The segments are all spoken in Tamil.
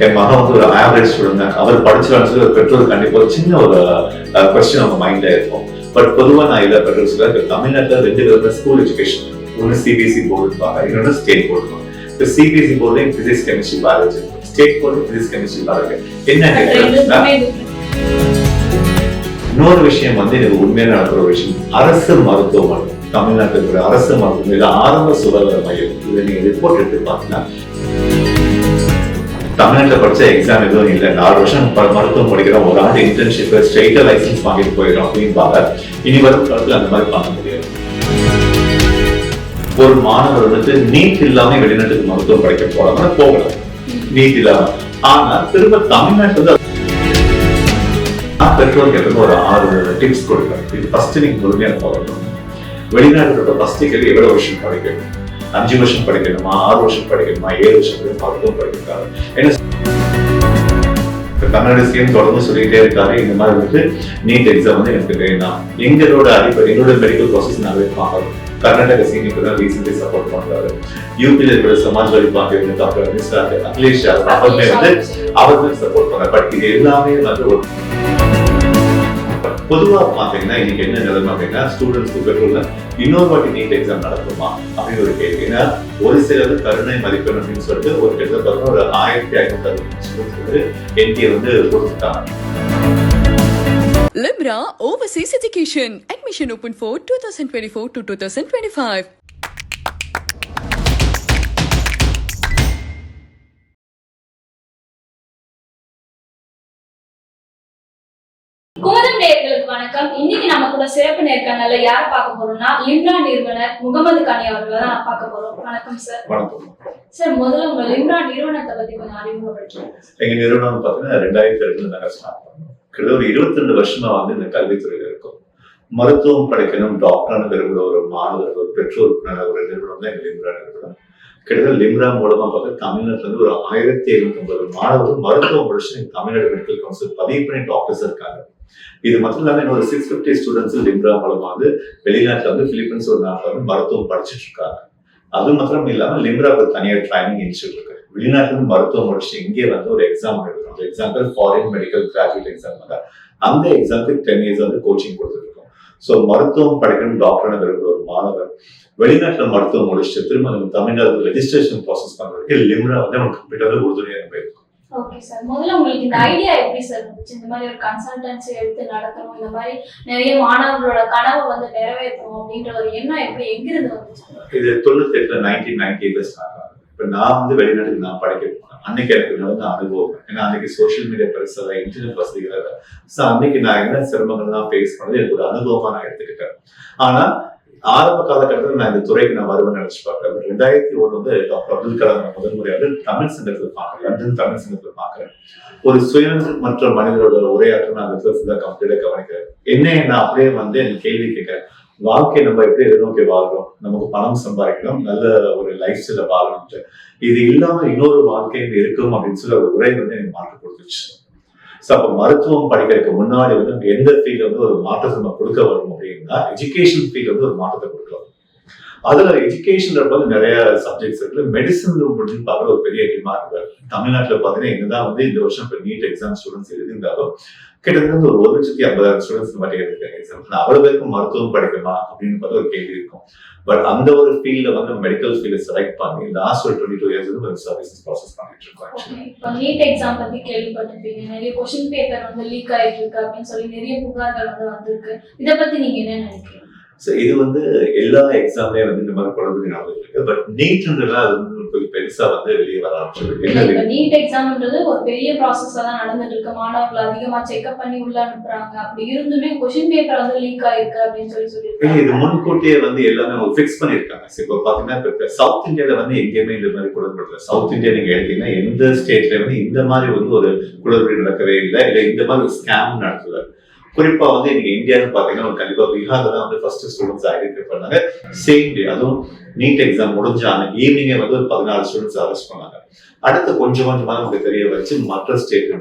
என் மகன் வந்து ஒரு ஆவரேஜ் ஸ்டூடெண்ட் தான், அவர் படிச்சுன்னு சொல்லி ஒரு பெற்றோர் கண்டிப்பா ஒரு சின்ன ஒரு கொஸ்டின் அவங்க மைண்ட்ல இருக்கும். பட் பொதுவாக நான் இல்லை பெற்றோர் சொல்ல தமிழ்நாட்டில் 2 விதமான ஸ்கூல் எஜுகேஷன், ஒன்று சிபிஎஸ்சி போர்டு இருப்பாங்க, இன்னொன்று ஸ்டேட் போர்டு இருப்பாங்க. இப்போ CBSE board physics chemistry biology, state board physics chemistry biology. என்ன கேட்கறதுன்னா இன்னொரு விஷயம் வந்து எனக்கு உண்மையான நடக்கிற ஒரு விஷயம், அரசு மருத்துவமனை தமிழ்நாட்டில் இருக்கிற அரசு மருத்துவமனை ஆரம்ப சுகாதார மையம், இதை நீங்க ரிப்போர்ட் எடுத்து பார்த்தீங்கன்னா தமிழ்நாட்டில் படிச்ச எக்ஸாம் எதுவும் இல்லை, 4 வருஷம் மருத்துவம் படிக்கிறோம், ஒரு ஆண்டு இன்டர்ன்ஷிப் ஸ்ட்ரெயிட்டா லைசன்ஸ் வாங்கிட்டு போயிடும் அப்படின்னு பார்த்தா இனி வரும் காலத்தில் அந்த மாதிரி பண்ண முடியாது. ஒரு மாணவர் வந்துட்டு நீட் இல்லாம வெளிநாட்டுக்கு மருத்துவம் படிக்க போகலாம், நீட் இல்லாம. ஆனா திரும்ப தமிழ்நாட்டுல பெற்றோருக்கு எப்பவுமே ஒரு 6 டிப்ஸ் கொடுக்குறேன். இது ஃபர்ஸ்ட் நீங்க முழுமையா ஃபாலோ பண்ணணும். வெளிநாட்டோட ஃபர்ஸ்ட் கேள்வி எவ்வளவு வருஷம் படிக்கணும், 5 வருஷம் படிக்கணுமா, 6 வருஷம் படிக்கணுமா, 7 வருஷம் மருத்துவம் படிக்கிறாரு. ஏன்னா தமிழ்நாடு ஸ்கீம் தொடர்ந்து சொல்லிக்கிட்டே இருக்காரு, இந்த மாதிரி வந்துட்டு நீட் எக்ஸாம் வந்து எனக்கு வேணாம், எங்களோட அடிப்படை என்னோட மெடிக்கல் ப்ராசஸ் நாங்களே பார்க்கணும். கர்நாடக சீனிக்கு தான் ரீசென்ட்லி சப்போர்ட் பண்றாரு. யூபியில் இருக்கிற சமாஜ்வாடி பார்ட்டி டாக்டர் அகிலேஷ் யாதவ் வந்து அவர்கள் சப்போர்ட் பண்றாரு. பட் இது எல்லாமே வந்து ஒரு பொதுவா பாத்தீங்கன்னா இன்னைக்கு என்ன நிலைமை அப்படின்னா ஸ்டூடெண்ட்ஸ்க்கு பெற்றோர் இன்னொரு வாட்டி நீட் எக்ஸாம் நடக்குமா அப்படின்னு ஒரு கேள்வி. ஏன்னா ஒரு சிலர் கருணை மதிப்பெண் அப்படின்னு சொல்லிட்டு ஒரு கிட்டத்தட்ட ஒரு 1560 என்டிஏ வந்து கொடுத்துட்டாங்க. Limra Overseas Education. Admission open for 2024 to 2025. Kumudam நேயர்களுக்கு வணக்கம். இன்னைக்கு நம்ம கூட சிறப்பு நேர்காணல்ல யார பார்க்க போறோம்னா லிம்ரா நிறுவனர் முகமது கானி அவர்களை தான் பார்க்க போறோம். வணக்கம் சார். வணக்கம் சார். முதல்ல உங்க லிம்ரா நிறுவனத்தை பத்தி கொஞ்சம் அறிமுகப்படுத்துங்க. எங்க நிறுவனம் பாத்தீங்கன்னா 2002 நாங்க ஸ்டார்ட் பண்ணோம். கிட்டத்தட்ட ஒரு 22 வருஷமா வந்து இந்த கல்வித்துறையில இருக்கும். மருத்துவம் படிக்கணும், டாக்டர்னு விரும்புகிற ஒரு மாணவர், ஒரு பெற்றோருக்கான ஒரு நிறுவனம் தான் எங்க லிம்ரா நிறுவனம். கிட்டத்தட்ட லிம்ரா மூலமா பார்த்தா தமிழ்நாட்டுல இருந்து ஒரு 1750 மாணவர்கள் மருத்துவம் முடிச்சு தமிழ்நாடு மெடிக்கல் கவுன்சில் பதிவு பண்ணி டாக்டர்ஸ் இருக்காங்க. இது மட்டும் இல்லாம இன்னொரு 650 ஸ்டூடெண்ட்ஸ் லிம்ரா மூலமா வந்து வெளிநாட்டுல வந்து பிலிப்பைன்ஸ் ஒரு நாட்டுல வந்து மருத்துவம் படிச்சுட்டு இருக்காங்க. அது மாத்திரம் இல்லாம லிம்ராவுக்கு தனியார் ட்ரைனிங் இன்ஸ்டியூட் இருக்கு. வெளிநாட்டுல இருந்து மருத்துவம் முடிச்சு இங்கே வந்து ஒரு எக்ஸாம் எழுதுறோம். அந்த example foreign medical graduate exam தான். அந்த எக்ஸாமுக்கு 10 இயர்ஸ் வந்து கோச்சிங் கொடுத்துருக்கோம். ஸோ மருத்துவம் படிக்கணும் டாக்டர் விரும்புகிற ஒரு மாணவர் வெளிநாட்டுல மருத்துவம் முடிச்சுட்டு திரும்ப நம்ம தமிழ்நாடு ரெஜிஸ்ட்ரேஷன் ப்ராசஸ் பண்றதுக்கு லிம்ரா வந்து நம்ம கம்ப்ளீட்டாக உறுதுணையாக போயிருக்கோம். Okay sir. முதல்ல உங்களுக்கு இந்த ஐடியா எப்படி சார் வந்துச்சு? இந்த மாதிரி ஒரு கன்சல்டன்சி எடுத்து நடத்தணும், இந்த மாதிரி நிறைய மாணவர்களோட கனவை வந்து நிறைவேற்றணும் அப்படின்ற ஒரு எண்ணம் எப்படி எங்கிருந்து வந்துச்சு? இது 98 1998 ஸ்டார்ட் ஆகும். இப்ப நான் வந்து வெளிநாட்டுக்கு நான் படிக்க போனேன். அன்னைக்கு எனக்கு நடந்த அனுபவம், ஏன்னா அன்னைக்கு சோசியல் மீடியா பெருசா இன்டர்நெட் வசதிகள். ஸோ அன்னைக்கு நான் என்ன சிரமங்கள்லாம் ஃபேஸ் பண்ணது எனக்கு ஒரு அனுபவமா நான் எடுத்துக்கிட்டேன். ஆனா ஆரம்ப காலகட்டத்தில் நான் இந்த துறைக்கு நான் வருவேன் நினைச்சு பார்க்கிறேன். 2001 வந்து டாக்டர் அப்துல் கலாம் முதல் முறையாக தமிழ் சங்கத்தில் பார்க்கிறேன், லண்டன் தமிழ் சங்கத்தில் பார்க்கிறேன். ஒரு சுயமற்ற மனிதரோட உரையாற்ற நான் அந்த ஃபுல்லா கம்ப்ளீட்டா கவனிக்கிறேன். என்ன அப்படியே வந்து எனக்கு கேள்வி கேட்கிறேன், வாழ்க்கை நம்ம எப்படி எதிர்நோக்கி வாழ்றோம், நமக்கு பணம் சம்பாதிக்கணும், நல்ல ஒரு லைஃப் ஸ்டைல வாழணும்ட்டு, இது இல்லாம இன்னொரு வாழ்க்கை இருக்கும் அப்படின்னு சொல்லி ஒரு உரை வந்து எனக்கு மாற்றி கொடுத்துச்சு. ஸோ அப்போ மருத்துவம் படிக்கிறதுக்கு முன்னாடி வந்து நம்ம எந்த ஃபீல்டு வந்து ஒரு மாற்றத்தை நம்ம கொடுக்க வரும் அப்படின்னா எஜுகேஷன் ஃபீல்டு வந்து ஒரு மாற்றத்தை கொடுக்கலாம். அதுல எஜுகேஷன்ல வந்து நிறைய சப்ஜெக்ட்ஸ் இருக்கு. மெடிசன் முடிஞ்சு பார்க்குற ஒரு பெரிய டிமாண்ட் இருக்கு. தமிழ்நாட்டில் பார்த்தீங்கன்னா என்னதான் வந்து இந்த வருஷம் இப்போ நீட் எக்ஸாம் ஸ்டூடெண்ட்ஸ் எழுதியிருந்தாலும் கிட்டத்தட்ட ஒரு 1,50,000 ஸ்டூடெண்ட்ஸ் மட்டும் எழுதிருக்காங்க எக்ஸாம். அவ்வளவு பேருக்கு மருத்துவம் படிக்குமா அப்படின்னு பார்த்தா ஒரு கேள்வி இருக்கும். பட் அந்த ஒரு ஃபீல்ட வந்து மெடிக்கல் ஃபீல்ட செலக்ட் பண்ணி லாஸ்ட் ஒரு 22 இயர்ஸ் வந்து சர்வீசஸ் ப்ராசஸ் பண்ணிட்டு இருக்கோம். இப்போ நீட் எக்ஸாம் பத்தி கேள்விப்பட்டிருப்பீங்க, நிறைய கொஸ்டின் பேப்பர் வந்து லீக் ஆயிட்டு இருக்கு அப்படின்னு சொல்லி நிறைய புகார்கள் வந்து வந்திருக்கு. இதை பத்தி நீங்க என்ன நினைக்கிறீங்க? ஸோ இது வந்து எல்லா எக்ஸாம்லயே வந்து இந்த மாதிரி குழந்தை நடந்துட்டு இருக்கு. பட் நீட்ன்றதுலாம் அது வந்து கொஞ்சம் பெருசா வந்து வெளியே வர ஆரம்பிச்சிருக்கு. நீட் எக்ஸாம்ன்றது ஒரு பெரிய ப்ராசஸா தான் நடந்துட்டு இருக்கு. மாணவர்கள் அதிகமா செக்அப் பண்ணி உள்ள அனுப்புறாங்க. அப்படி இருந்துமே கொஸ்டின் பேப்பர் வந்து லீக் ஆயிருக்கு அப்படின்னு சொல்லியிருக்காங்க. இது முன்கூட்டியே வந்து எல்லாமே ஃபிக்ஸ் பண்ணிருக்காங்க. இப்போ பாத்தீங்கன்னா இப்போ சவுத் இந்தியால வந்து எங்கேயுமே இந்த மாதிரி குளறுபடல. சவுத் இந்தியா நீங்க எடுத்தீங்கன்னா எந்த ஸ்டேட்ல வந்து இந்த மாதிரி வந்து ஒரு குளறுபடி நடக்கவே இல்லை, இல்லை இந்த மாதிரி ஸ்கேம் நடக்கல. குறிப்பா வந்து நீங்க இந்தியான்னு பாத்தீங்கன்னா கண்டிப்பா பீகார்ல தான் வந்து ஃபர்ஸ்ட் ஸ்டூடெண்ட்ஸ் ஐடென்டிஃபை பண்ணாங்க. சேம் டே, அதுவும் நீட் எக்ஸாம் முடிஞ்ச அன்னைக்கு ஈவினிங்கே வந்து ஒரு 14 ஸ்டூடெண்ட்ஸ் அரெஸ்ட் பண்ணாங்க. அடுத்து கொஞ்சமா நமக்கு தெரிய வச்சு மற்ற ஸ்டேட்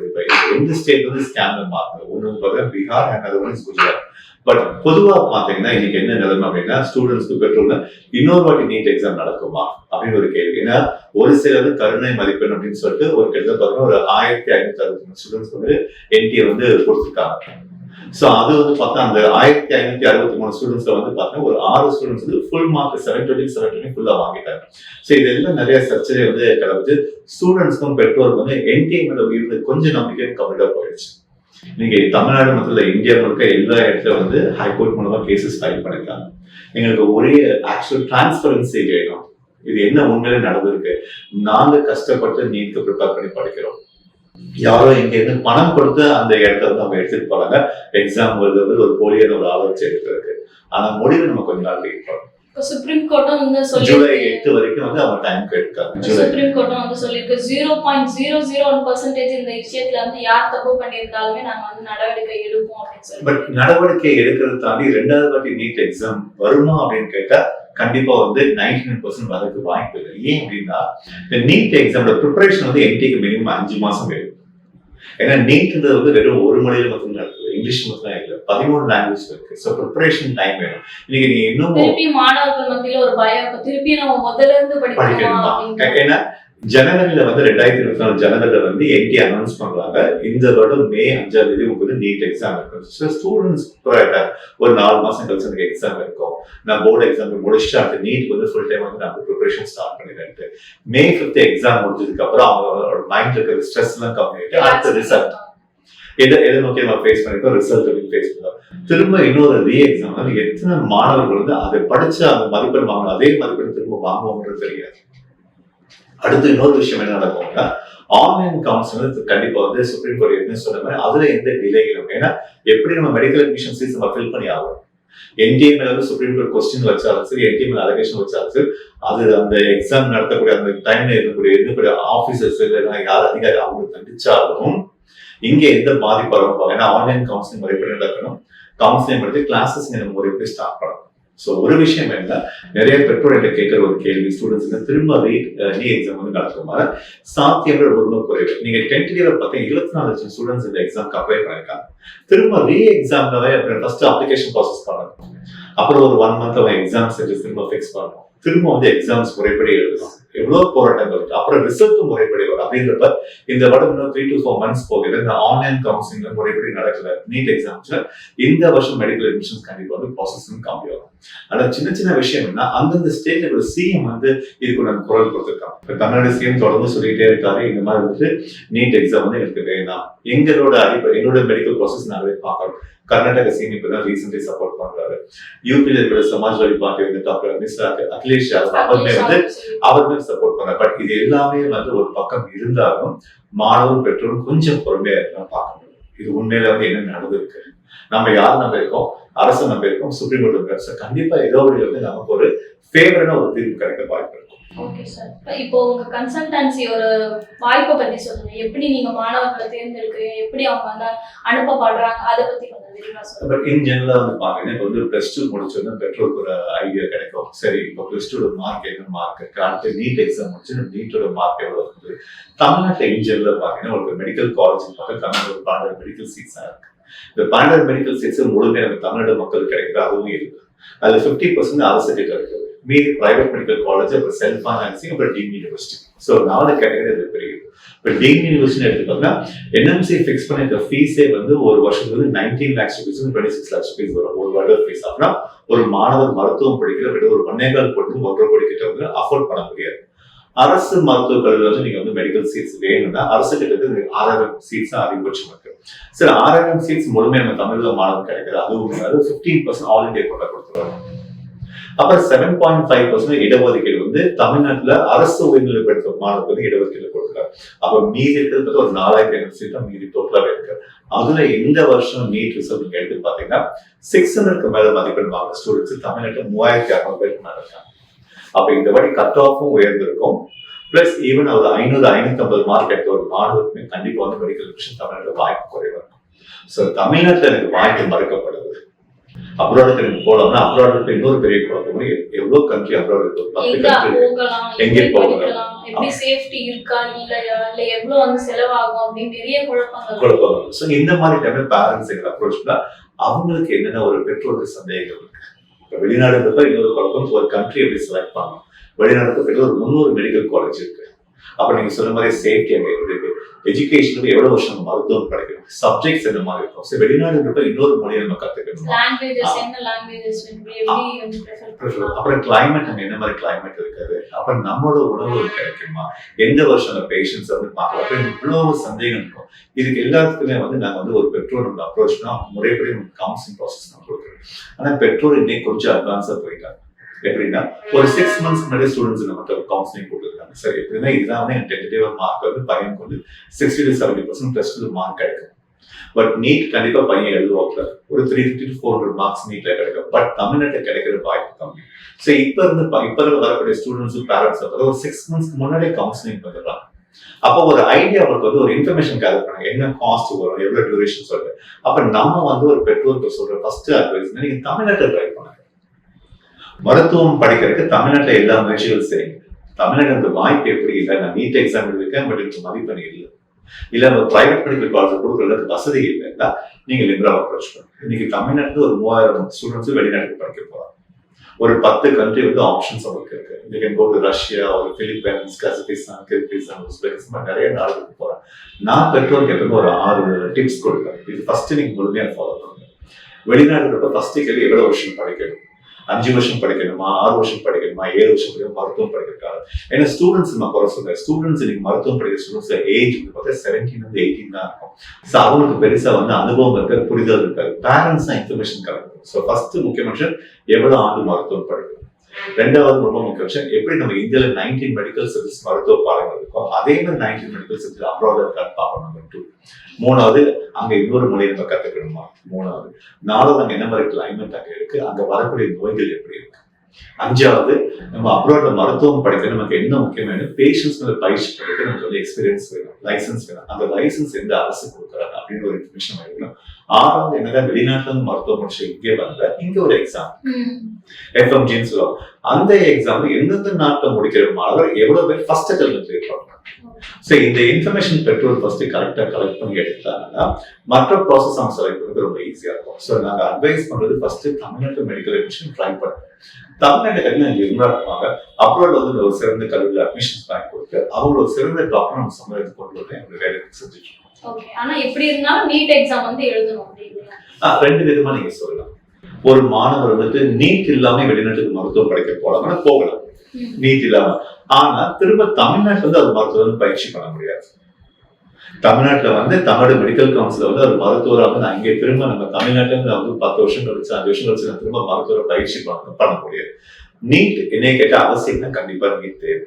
எந்த ஸ்டேட் வந்து ஸ்கேம்ல மாறுது. ஒன்று பார்த்தீங்கன்னா பீகார் அண்ட் அது ஒன்று குஜராத். பட் பொதுவா பாத்தீங்கன்னா இன்னைக்கு என்ன நிலைமை அப்படின்னா ஸ்டூடெண்ட்ஸ்க்கு பெற்றோர்னா இன்னொரு வாட்டி நீட் எக்ஸாம் நடக்குமா அப்படின்னு ஒரு கேள்வி. ஏன்னா ஒரு சிலர் கருணை மதிப்பெண் அப்படின்னு சொல்லிட்டு ஒரு கிட்டத்தட்ட பாத்தீங்கன்னா ஒரு 1563 ஸ்டூடெண்ட்ஸ் வந்து என்டிஏ வந்து கொடுத்துருக்காங்க. சோ அது வந்து பார்த்தா அந்த 1563 ஸ்டூடெண்ட்ஸ்ல வந்து பாத்தீங்கன்னா ஒரு 6 ஸ்டூடெண்ட்ஸ் வந்து ஃபுல் மார்க் 720 ஃபுல்லா வாங்கிட்டாங்க. சோ இதெல்லாம் நிறைய சர்ச்சை வந்து கிளம்புச்சு. ஸ்டூடெண்ட்ஸ்க்கும் பெற்றோர் வந்து என்டிஏ மேல இருந்த கொஞ்சம் நம்பிக்கை கம்மியா போயிடுச்சு. நீங்க தமிழ்நாடு மட்டும் இல்ல இந்தியா முழுக்க எல்லா இடத்துல வந்து ஹைகோர்ட் மூலமா கேசஸ் ஃபைல் பண்ணிருக்காங்க. எங்களுக்கு ஒரே ஆக்சுவல் டிரான்ஸ்பரன்சி வேணும். இது என்ன உண்மையிலே நடந்திருக்கு, நாங்க கஷ்டப்பட்டு நீட்க்கு ப்ரிப்பேர் பண்ணி படிக்கிறோம், யாரோ இங்க இருந்து பணம் கொடுத்து அந்த இடத்துல வந்து அவங்க எடுத்துட்டு போறாங்க. எக்ஸாம் வருது ஒரு போலியான ஒரு ஆளை வச்சு எடுத்துருக்கு. ஆனா முடிவு நம்ம கொஞ்ச நாள் வெயிட் பண்ணணும். சுப்ரீம் கோர்ட்டும் வந்து ஜூலை 8 வரைக்கும் வந்து அவங்க டைம் கேட்காங்க. சுப்ரீம் கோர்ட்டும் வந்து சொல்லிருக்கு 0.001% இந்த விஷயத்துல வந்து யார் தப்பு பண்ணியிருந்தாலுமே நாங்க வந்து நடவடிக்கை எடுப்போம் அப்படின்னு சொல்லி. பட் நடவடிக்கை எடுக்கிறத தாண்டி 2வது வாட்டி நீட் எக்ஸாம் வருமா அப்படின்னு கேட்டா கண்டிப்பா வந்து 99% வரதுக்கு வாய்ப்பு இல்லை. ஏன் அப்படின்னா இந்த நீட் எக்ஸாமோட ப்ரிப்பரேஷன் வந்து என்டிக்கு மினிமம் 5 மாசம் வேணும். ஏன்னா நீட்ன்றது வந்து வெறும் ஒரு மொழியில மட்டும் தான் இருக்கு, இங்கிலீஷ் மட்டும் தான் இல்லை, 13 லாங்குவேஜ் இருக்கு. ஸோ ப்ரிப்பரேஷன் டைம் வேணும். இன்னைக்கு நீங்க இன்னும் திருப்பி மாணவர்கள் மத்தியில ஒரு பயம், திருப்பி நம்ம முதல்ல இருந்து படிக்கணுமா. ஏன்னா ஜனவரியில வந்து 2024 ஜனவரியில வந்து என்டி அனௌன்ஸ் பண்றாங்க இந்த வருடம் மே 5ஆம் தேதி உங்களுக்கு நீட் எக்ஸாம் இருக்கும். ஸோ ஸ்டூடெண்ட்ஸ் ஒரு 4 மாசம் கழிச்சு எனக்கு எக்ஸாம் இருக்கும். நான் போர்டு எக்ஸாம் முடிச்சுட்டு அந்த நீட் வந்து ஃபுல் டைம் வந்து நான் ப்ரிப்பரேஷன் ஸ்டார்ட் பண்ணிடுறேன். மே 5 எக்ஸாம் முடிஞ்சதுக்கு அப்புறம் அவங்களோட மைண்ட்ல இருக்கிற ஸ்ட்ரெஸ் எல்லாம் கம்மி ஆயிட்டு அடுத்த ரிசல்ட் எதை நோக்கி நம்ம ஃபேஸ் பண்ணிருக்கோம், ரிசல்ட் அப்படின்னு ஃபேஸ் பண்ணுவோம். திரும்ப இன்னொரு ரீ எக்ஸாம் வந்து எத்தனை மாணவர்கள் வந்து அதை படிச்சு அந்த மதிப்பெண் வாங்கணும், அதே மதிப்பெண் திரும்ப வாங்குவோம்ன்றது தெரியாது. அடுத்து இன்னொரு விஷயம் என்ன நடக்கும்னா ஆன்லைன் கவுன்சிலிங் கண்டிப்பா வந்து சுப்ரீம் கோர்ட் என்ன சொன்ன மாதிரி அதுல எந்த டிலே இருக்கும். ஏன்னா எப்படி நம்ம மெடிக்கல் அட்மிஷன் சீட்ஸ் நம்ம ஃபில் பண்ணி ஆகும். என்டிஏ மேல வந்து சுப்ரீம் கோர்ட் கொஸ்டின் வச்சாலும் சரி, என்டிஏ மேல அலிகேஷன் வச்சாலும் சரி, அது அந்த எக்ஸாம் நடத்தக்கூடிய அந்த டைம்ல இருக்கக்கூடிய ஆபீசர்ஸ் யார் அதிகாரி அவங்க தண்டிச்சாலும் இங்க எந்த பாதிப்பு வரும். ஏன்னா ஆன்லைன் கவுன்சிலிங் முறைப்படி நடக்கணும். கவுன்சிலிங் பற்றி கிளாஸஸ் முறைப்படி ஸ்டார்ட் பண்ணணும். ஸோ ஒரு விஷயம் என்ன, நிறைய பெற்றோர்கிட்ட கேட்கிற ஒரு கேள்வி, ஸ்டூடெண்ட்ஸ் திரும்ப ரீ எக்ஸாம் வந்து நடக்குமாறு சாத்தியங்கள் ரொம்ப குறைவு. நீங்க 10th இயர் பார்த்தீங்கன்னா 24 லட்சம் ஸ்டூடெண்ட்ஸ் இந்த எக்ஸாம்க்கு அப்ளை பண்ணிருக்காங்க. திரும்ப ரீ எக்ஸாம்ல ஃபர்ஸ்ட் அப்ளிகேஷன் ப்ராசஸ் பண்ணணும். அப்புறம் ஒரு 1 மந்த் அவன் எக்ஸாம் செஞ்சு திரும்ப ஃபிக்ஸ் பண்ணணும். திரும்ப வந்து எக்ஸாம்ஸ் முறைப்படி எழுதணும். எவ்வளவு போராட்டங்கள் இருக்கு. அப்புறம் ரிசல்ட் முறைப்படி வரும். அப்படின்றப்ப இந்த வருடம் 3 to 4 months போகுது. இந்த ஆன்லைன் கவுன்சிலிங்ல முறைப்படி நடக்கல நீட் எக்ஸாம்ஸ்ல இந்த வருஷம் மெடிக்கல் அட்மிஷன்ஸ் கண்டிப்பா வந்து ப்ராசஸிங் கம்மியாகும். ஆனா சின்ன சின்ன விஷயம் என்ன, அந்தந்த ஸ்டேட்ல சிஎம் வந்து இதுக்கு நான் குரல் கொடுத்துருக்காங்க. இப்ப தமிழ்நாடு சிஎம் தொடர்ந்து சொல்லிட்டே இருக்காரு, இந்த மாதிரி வந்து நீட் எக்ஸாம் வந்து எனக்கு வேண்டாம், என்னோட மெடிக்கல் ப்ராசஸ் நாங்களே பார்க்கணும். கர்நாடக சிஎம் இப்பதான் ரீசென்ட்லி சப்போர்ட் பண்றாரு. யூபியில இருக்கிற சமாஜ்வாடி பார்ட்டி வந்து டாக்டர் மிஸ்டர் அகிலேஷ் யாதவ் அவருமே சப்போர்ட் பண்றாரு. பட் இது எல்லாமே வந்து ஒரு பக்கம் இருந்தாலும் மாணவரும் பெற்றோரும் கொஞ்சம் பொறுமையா இருக்கலாம் பார்க்க முடியும். இது உண்மையில வந்து என்ன நடந்திருக்கு, நம்ம யார் நம்ப இருக்கோம், அரசு நம்ப இருக்கோம், சுப்ரீம் கோர்ட் இருக்காரு. கண்டிப்பா ஏதோ ஒரு நமக்கு ஒரு ஃபேவரான ஒரு தீர்வு கிடைக்க வாய்ப்பு இருக்கும். ஓகே சார், இப்போ உங்க கன்சல்டன்சி ஒரு வாய்ப்பை பத்தி சொல்லுங்க. எப்படி நீங்க மாணவர்களை தேர்ந்தெடுக்கிறீங்க, எப்படி அவங்க வந்து அனுப்பப்படுறாங்க, அதை பத்தி கொஞ்சம் விரிவா சொல்லுங்க. பட் இன் ஜெனரலா வந்து பாருங்க, இப்போ வந்து +2 முடிச்சோன்னா பெற்றோருக்கு ஒரு ஐடியா கிடைக்கும். சரி, இப்போ +2 மார்க் என்ன மார்க், அடுத்து நீட் எக்ஸாம் முடிச்சு நீட்டோட மார்க் எவ்வளவு இருக்குது. தமிழ்நாட்டில் இன் ஜெனரலா பாத்தீங்கன்னா ஒரு மெடிக்கல் காலேஜ் பார்த்து தமிழ்நாடு ஒரு 12 மெடிக்கல் சீட்ஸா இருக்கு. இந்த 12 மெடிக்கல் சீட்ஸ் முழுமையாக நம்ம தமிழ்நாடு மக்கள் கிடைக்கிற அதுவும் இருக்கு. அதுல 50% அரசு கிட்ட இருக்குது, மீதி பிரைவேட் மெடிக்கல் காலேஜ், அப்புறம் செல்ஃப் ஃபைனான்சிங், அப்புறம் டீம் யூனிவர்சிட்டி. ஸோ 4 கேட்டகரி அது பெரிய. இப்போ டீம் யூனிவர்சிட்டி எடுத்துக்கிட்டோம்னா என்எம்சி ஃபிக்ஸ் பண்ணிருக்க ஃபீஸே வந்து ஒரு வருஷத்துக்கு வந்து 19 lakhs rupees 26 lakhs rupees வரும் ஒரு வருட ஃபீஸ். அப்படின்னா ஒரு மாணவர் மருத்துவம் படிக்கிற ஒரு 1.25 கோடி 1.5 கோடி கிட்ட வந்து அஃபோர்ட் பண்ண முடியாது. அரசு மருத்துவக் கல்லூரியில் வந்து நீங்க வந்து மெடிக்கல் சீட்ஸ் வேணும்னா அரசு கிட்ட 6000 சீட்ஸ் அதிகபட்சம் இருக்கு. சரி, 6000 சீட்ஸ் முழுமையாக நம்ம தமிழக மாணவர் கிடைக்கிறது. அதுவும் 15% ஆல் இண்டியா கோட்டா கொடுத்துருவாங்க. அப்புறம் 7.5% இடஒதுக்கீடு வந்து தமிழ்நாட்டுல அரசு உயர்நிலை படித்த மாணவர்களுக்கு இடஒதுக்கீடு கொடுக்குறாங்க. அப்ப மீதி இருக்கிறது ஒரு 4500 சீட் தான் மீதி டோட்டலாவே இருக்கு. அதுல இந்த வருஷம் நீட் ரிசல்ட் நீங்க எடுத்து பாத்தீங்கன்னா 600க்கு மேல மதிப்பெண் வாங்குற ஸ்டூடெண்ட்ஸ் தமிழ்நாட்டுல 3600 பேருக்கு மேல இருக்காங்க. அப்ப இந்த வாட்டி கட் ஆஃபும் உயர்ந்திருக்கும். பிளஸ் ஈவன் ஒரு 500-550 மார்க் எடுத்த ஒரு மாணவருக்குமே கண்டிப்பா வந்து மெடிக்கல் அட்மிஷன் தமிழ்நாட்டுல வாய்ப்பு குறைவா இருக்கும். சோ தமிழ்நாட்டுல எனக்கு வாய்ப்பு மறுக்கப்படுது. அப்ராடுக்கு எனக்கு போலாம்னா அப்ராடுக்கு இன்னொரு பெரிய குழப்பம், எவ்வளவு கண்ட்ரி அப்ராட் இருக்கு, 10 கண்ட்ரி எங்கே போகலாம், எப்படி சேஃப்டி இருக்கா இல்லையா, இல்ல எவ்வளவு வந்து செலவாகும் அப்படின்னு நிறைய குழப்பம். சோ இந்த மாதிரி டைம்ல பேரண்ட்ஸ் எங்களை அப்ரோச் பண்ணா அவங்களுக்கு என்னென்ன ஒரு பெற்றோருக்கு சந்தேகங்கள் இருக்கு. இப்போ வெளிநாடுன்றப்ப இன்னொரு குழப்பம், ஒரு கண்ட்ரி எப்படி செலக்ட் பண்ணணும், வெளிநாடுக்கு ஒரு 300 மெடிக்கல் காலேஜ் இருக்கு. அப்ப நீங்க சொன்ன மாதிரி சேஃப்டி அங்க இருக்கு, எஜுகேஷனுக்கு எவ்வளவு வருஷம் மருத்துவம் கிடைக்கும், சப்ஜெக்ட்ஸ் என்ன மாதிரி இருக்கும். சோ வெளிநாடுன்றப்ப இன்னொரு மொழியை நம்ம கத்துக்கணும். அப்புறம் கிளைமேட் அங்க என்ன மாதிரி கிளைமேட் இருக்காது, அப்புறம் நம்மளோட உணவு கிடைக்குமா, எந்த வருஷம் அந்த பேஷன்ஸ் வந்து பார்க்கலாம். அப்புறம் இவ்வளவு சந்தேகம் இருக்கும். இதுக்கு எல்லாத்துக்குமே வந்து நாங்க வந்து ஒரு பெற்றோர் நம்ம அப்ரோச் தான் முறைப்படி கவுன்சிலிங் ப்ராசஸ் நான் கொடுக்குறோம். ஆனா பெற்றோர் இன்னைக்கு கொஞ்சம் அட்வான்ஸா போயிட்டாங்க. எப்படின்னா ஒரு 6 months முன்னாடி ஸ்டூடெண்ட்ஸ் நம்ம கவுன்சிலிங் கொடுத்துருக்காங்க. சரி எப்படின்னா இதுதான் வந்து எனக்கு டென்டேட்டிவ் மார்க் வந்து பையனுக்கு வந்து 60 to 70% +2 மார்க் கிடைக்கும். பட் நீட் கண்டிப்பா பையன் எழுதுவாங்க, ஒரு 350 to 400 மார்க்ஸ் நீட்ல கிடைக்கும். பட் தமிழ்நாட்டில் கிடைக்கிற வாய்ப்பு கம்மி. ஸோ இப்ப இருந்து வரக்கூடிய ஸ்டூடெண்ட்ஸும் பேரண்ட்ஸ் ஒரு 6 months முன்னாடியே கவுன்சிலிங் பண்ணிடுறாங்க. அப்போ ஒரு ஐடியா அவங்களுக்கு வந்து ஒரு இன்ஃபர்மேஷன் கேதர் பண்ணாங்க, என்ன காஸ்ட் வரும், எவ்வளவு டியூரேஷன் சொல்லுங்க. அப்ப நம்ம வந்து ஒரு பெற்றோருக்கு சொல்ற ஃபர்ஸ்ட் அட்வைஸ் நீங்க தமிழ்நாட்டில் ட்ரை பண்ணுங்க. மருத்துவம் படிக்கிறதுக்கு தமிழ்நாட்டில் எல்லா முயற்சிகளும் செய்யுங்க. தமிழ்நாட்டில் அந்த வாய்ப்பு எப்படி இல்லை, நான் நீட் எக்ஸாம் எழுதிருக்கேன் பட் எனக்கு மதிப்பெண் இல்லை, இல்ல ஒரு பிரைவேட் மெடிக்கல் காலேஜ் கொடுக்கறதுக்கு வசதி இல்லைன்னா நீங்க லிபரா அப்ரோச் பண்ணுங்க. இன்னைக்கு தமிழ்நாட்டுல ஒரு 3000 ஸ்டூடெண்ட்ஸ் வெளிநாட்டுக்கு படிக்க போறாங்க. ஒரு 10 கண்ட்ரி வந்து ஆப்ஷன்ஸ் அவங்களுக்கு இருக்கு. You can go to Russia, ஒரு பிலிப்பைன்ஸ், கசகிஸ்தான், கிர்கிஸ்தான், உஸ்பெகிஸ்தான், நிறைய நாடுகளுக்கு போறேன். நான் பெற்றோருக்கு எப்பவுமே ஒரு 6 டிப்ஸ் கொடுப்பேன். இது ஃபர்ஸ்ட் நீங்க முழுமையா ஃபாலோ பண்ணுங்க. வெளிநாட்டுல ஃபர்ஸ்ட் கேள்வி எவ்வளவு வருஷம் படிக்கணும், 5 வருஷம் படிக்கணுமா, 6 வருஷம் படிக்கணுமா, 7 வருஷம் படிக்கணும், மருத்துவம் படிக்கிறதுக்காக. ஏன்னா ஸ்டூடெண்ட்ஸ் நம்ம குறை சொல்றேன், ஸ்டூடெண்ட்ஸ் இன்னைக்கு மருத்துவம் படிக்கிற ஸ்டூடெண்ட்ஸ் ஏஜ் வந்து பார்த்தா 17 to 18 தான் இருக்கும். ஸோ அவங்களுக்கு பெருசா வந்து அனுபவம் இருக்காது, புரிதல் இருக்காது. பேரண்ட்ஸ் தான் இன்ஃபர்மேஷன் கலக்கும். ஸோ ஃபர்ஸ்ட் முக்கிய விஷயம் எவ்வளவு ஆண்டு மருத்துவம் படிக்கணும். ரெண்டாவது ரொம்ப முக்கிய விஷயம், எப்படி நம்ம இந்தியாவில் 19 மெடிக்கல் சர்வீஸ் மருத்துவ பாடங்கள் இருக்கும் அதே மாதிரி 19 மெடிக்கல் சர்வீஸ் அப்ராட் இருக்கான்னு பார்க்கணும். நம்பர் 2. மூணாவது அங்க இன்னொரு மொழியை நம்ம கத்துக்கணுமா. மூணாவது. நாலாவது அங்க என்ன மாதிரி கிளைமேட் அங்க இருக்கு, அங்க வரக்கூடிய நோய்கள் எப்படி இருக்கு. 5வது நம்ம அப்ராட்ல மருத்துவம் படிக்க நமக்கு என்ன முக்கியமான பேஷன்ஸ் மேல பயிற்சி படிக்க நமக்கு வந்து எக்ஸ்பீரியன்ஸ் வேணும், லைசன்ஸ் வேணும். அந்த லைசன்ஸ் எந்த அரசு கொடுக்குறாங்க அப்படின்னு ஒரு இன்ஃபர்மேஷன் வேணும். 6வது என்னதான் வெளிநாட்டுல இருந்து மருத்துவம் முடிச்சு இங்கே வரல, இங்க ஒரு எக்ஸாம் FMGன்னு சொல்லுவாங்க. அந்த எக்ஸாம் எந்தெந்த நாட்டில் முடிக்கிற மாணவர் எவ்வளவு பேர் ஃபர்ஸ்ட் அட்டெம்ப்ட்ல கிளியர் பண்ணுவாங்க. ஸோ இந்த இன்ஃபர்மேஷன் பெற்றோர் ஃபர்ஸ்ட் கரெக்டா கலெக்ட் பண்ணி எடுத்தாங்கன்னா மற்ற ப்ராசஸ் அவங்க செலக்ட் பண்ணுறது ரொம்ப ஈஸியா இருக்கும். ஸோ நாங்க அட்வைஸ் பண்றது ஃபர்ஸ்ட் தமிழ்நாட்டு மெடிக்கல் அட்மிஷன் ட்ரை பண்ணுங்க. தமிழ்நாட்டுல இங்க இருந்தா இருப்பாங்க, அப்ராட் வந்து ஒரு சிறந்த கல்வியில் அட்மிஷன்ஸ் வாங்கி கொடுத்து அவங்களோட ஒரு சிறந்த டாக்டர் நம்ம சமுதாயத்துக்கு கொண்டு வந்து எங்களுக்கு வேலை செஞ்சுட்டு இருக்கோம். ஓகே. ஆனா எப்படி இருந்தாலும் நீட் எக்ஸாம் வந்து எழுதணும் அப்படிங்களா? 2 விதமா நீங்க சொல்லலாம். ஒரு மாணவர் வந்துட்டு நீட் இல்லாம வெளிநாட்டுக்கு மருத்துவம் படிக்க போகலாம், போகலாம் நீட் இல்லாம. ஆனா திரும்ப தமிழ்நாட்டுல வந்து அது மருத்துவம் பயிற்சி பண்ண முடியாது. தமிழ்நாட்டுல வந்து தமிழ்நாடு மெடிக்கல் கவுன்சில் வந்து ஒரு மருத்துவராக வந்து அங்கே திரும்ப நம்ம தமிழ்நாட்டுல இருந்து வந்து 10 வருஷம் கழிச்சு 5 வருஷம் கழிச்சு நான் திரும்ப மருத்துவரை பயிற்சி பண்ண முடியாது. நீட் என்னைய கேட்ட அவசியம்னா கண்டிப்பா நீட் தேவை.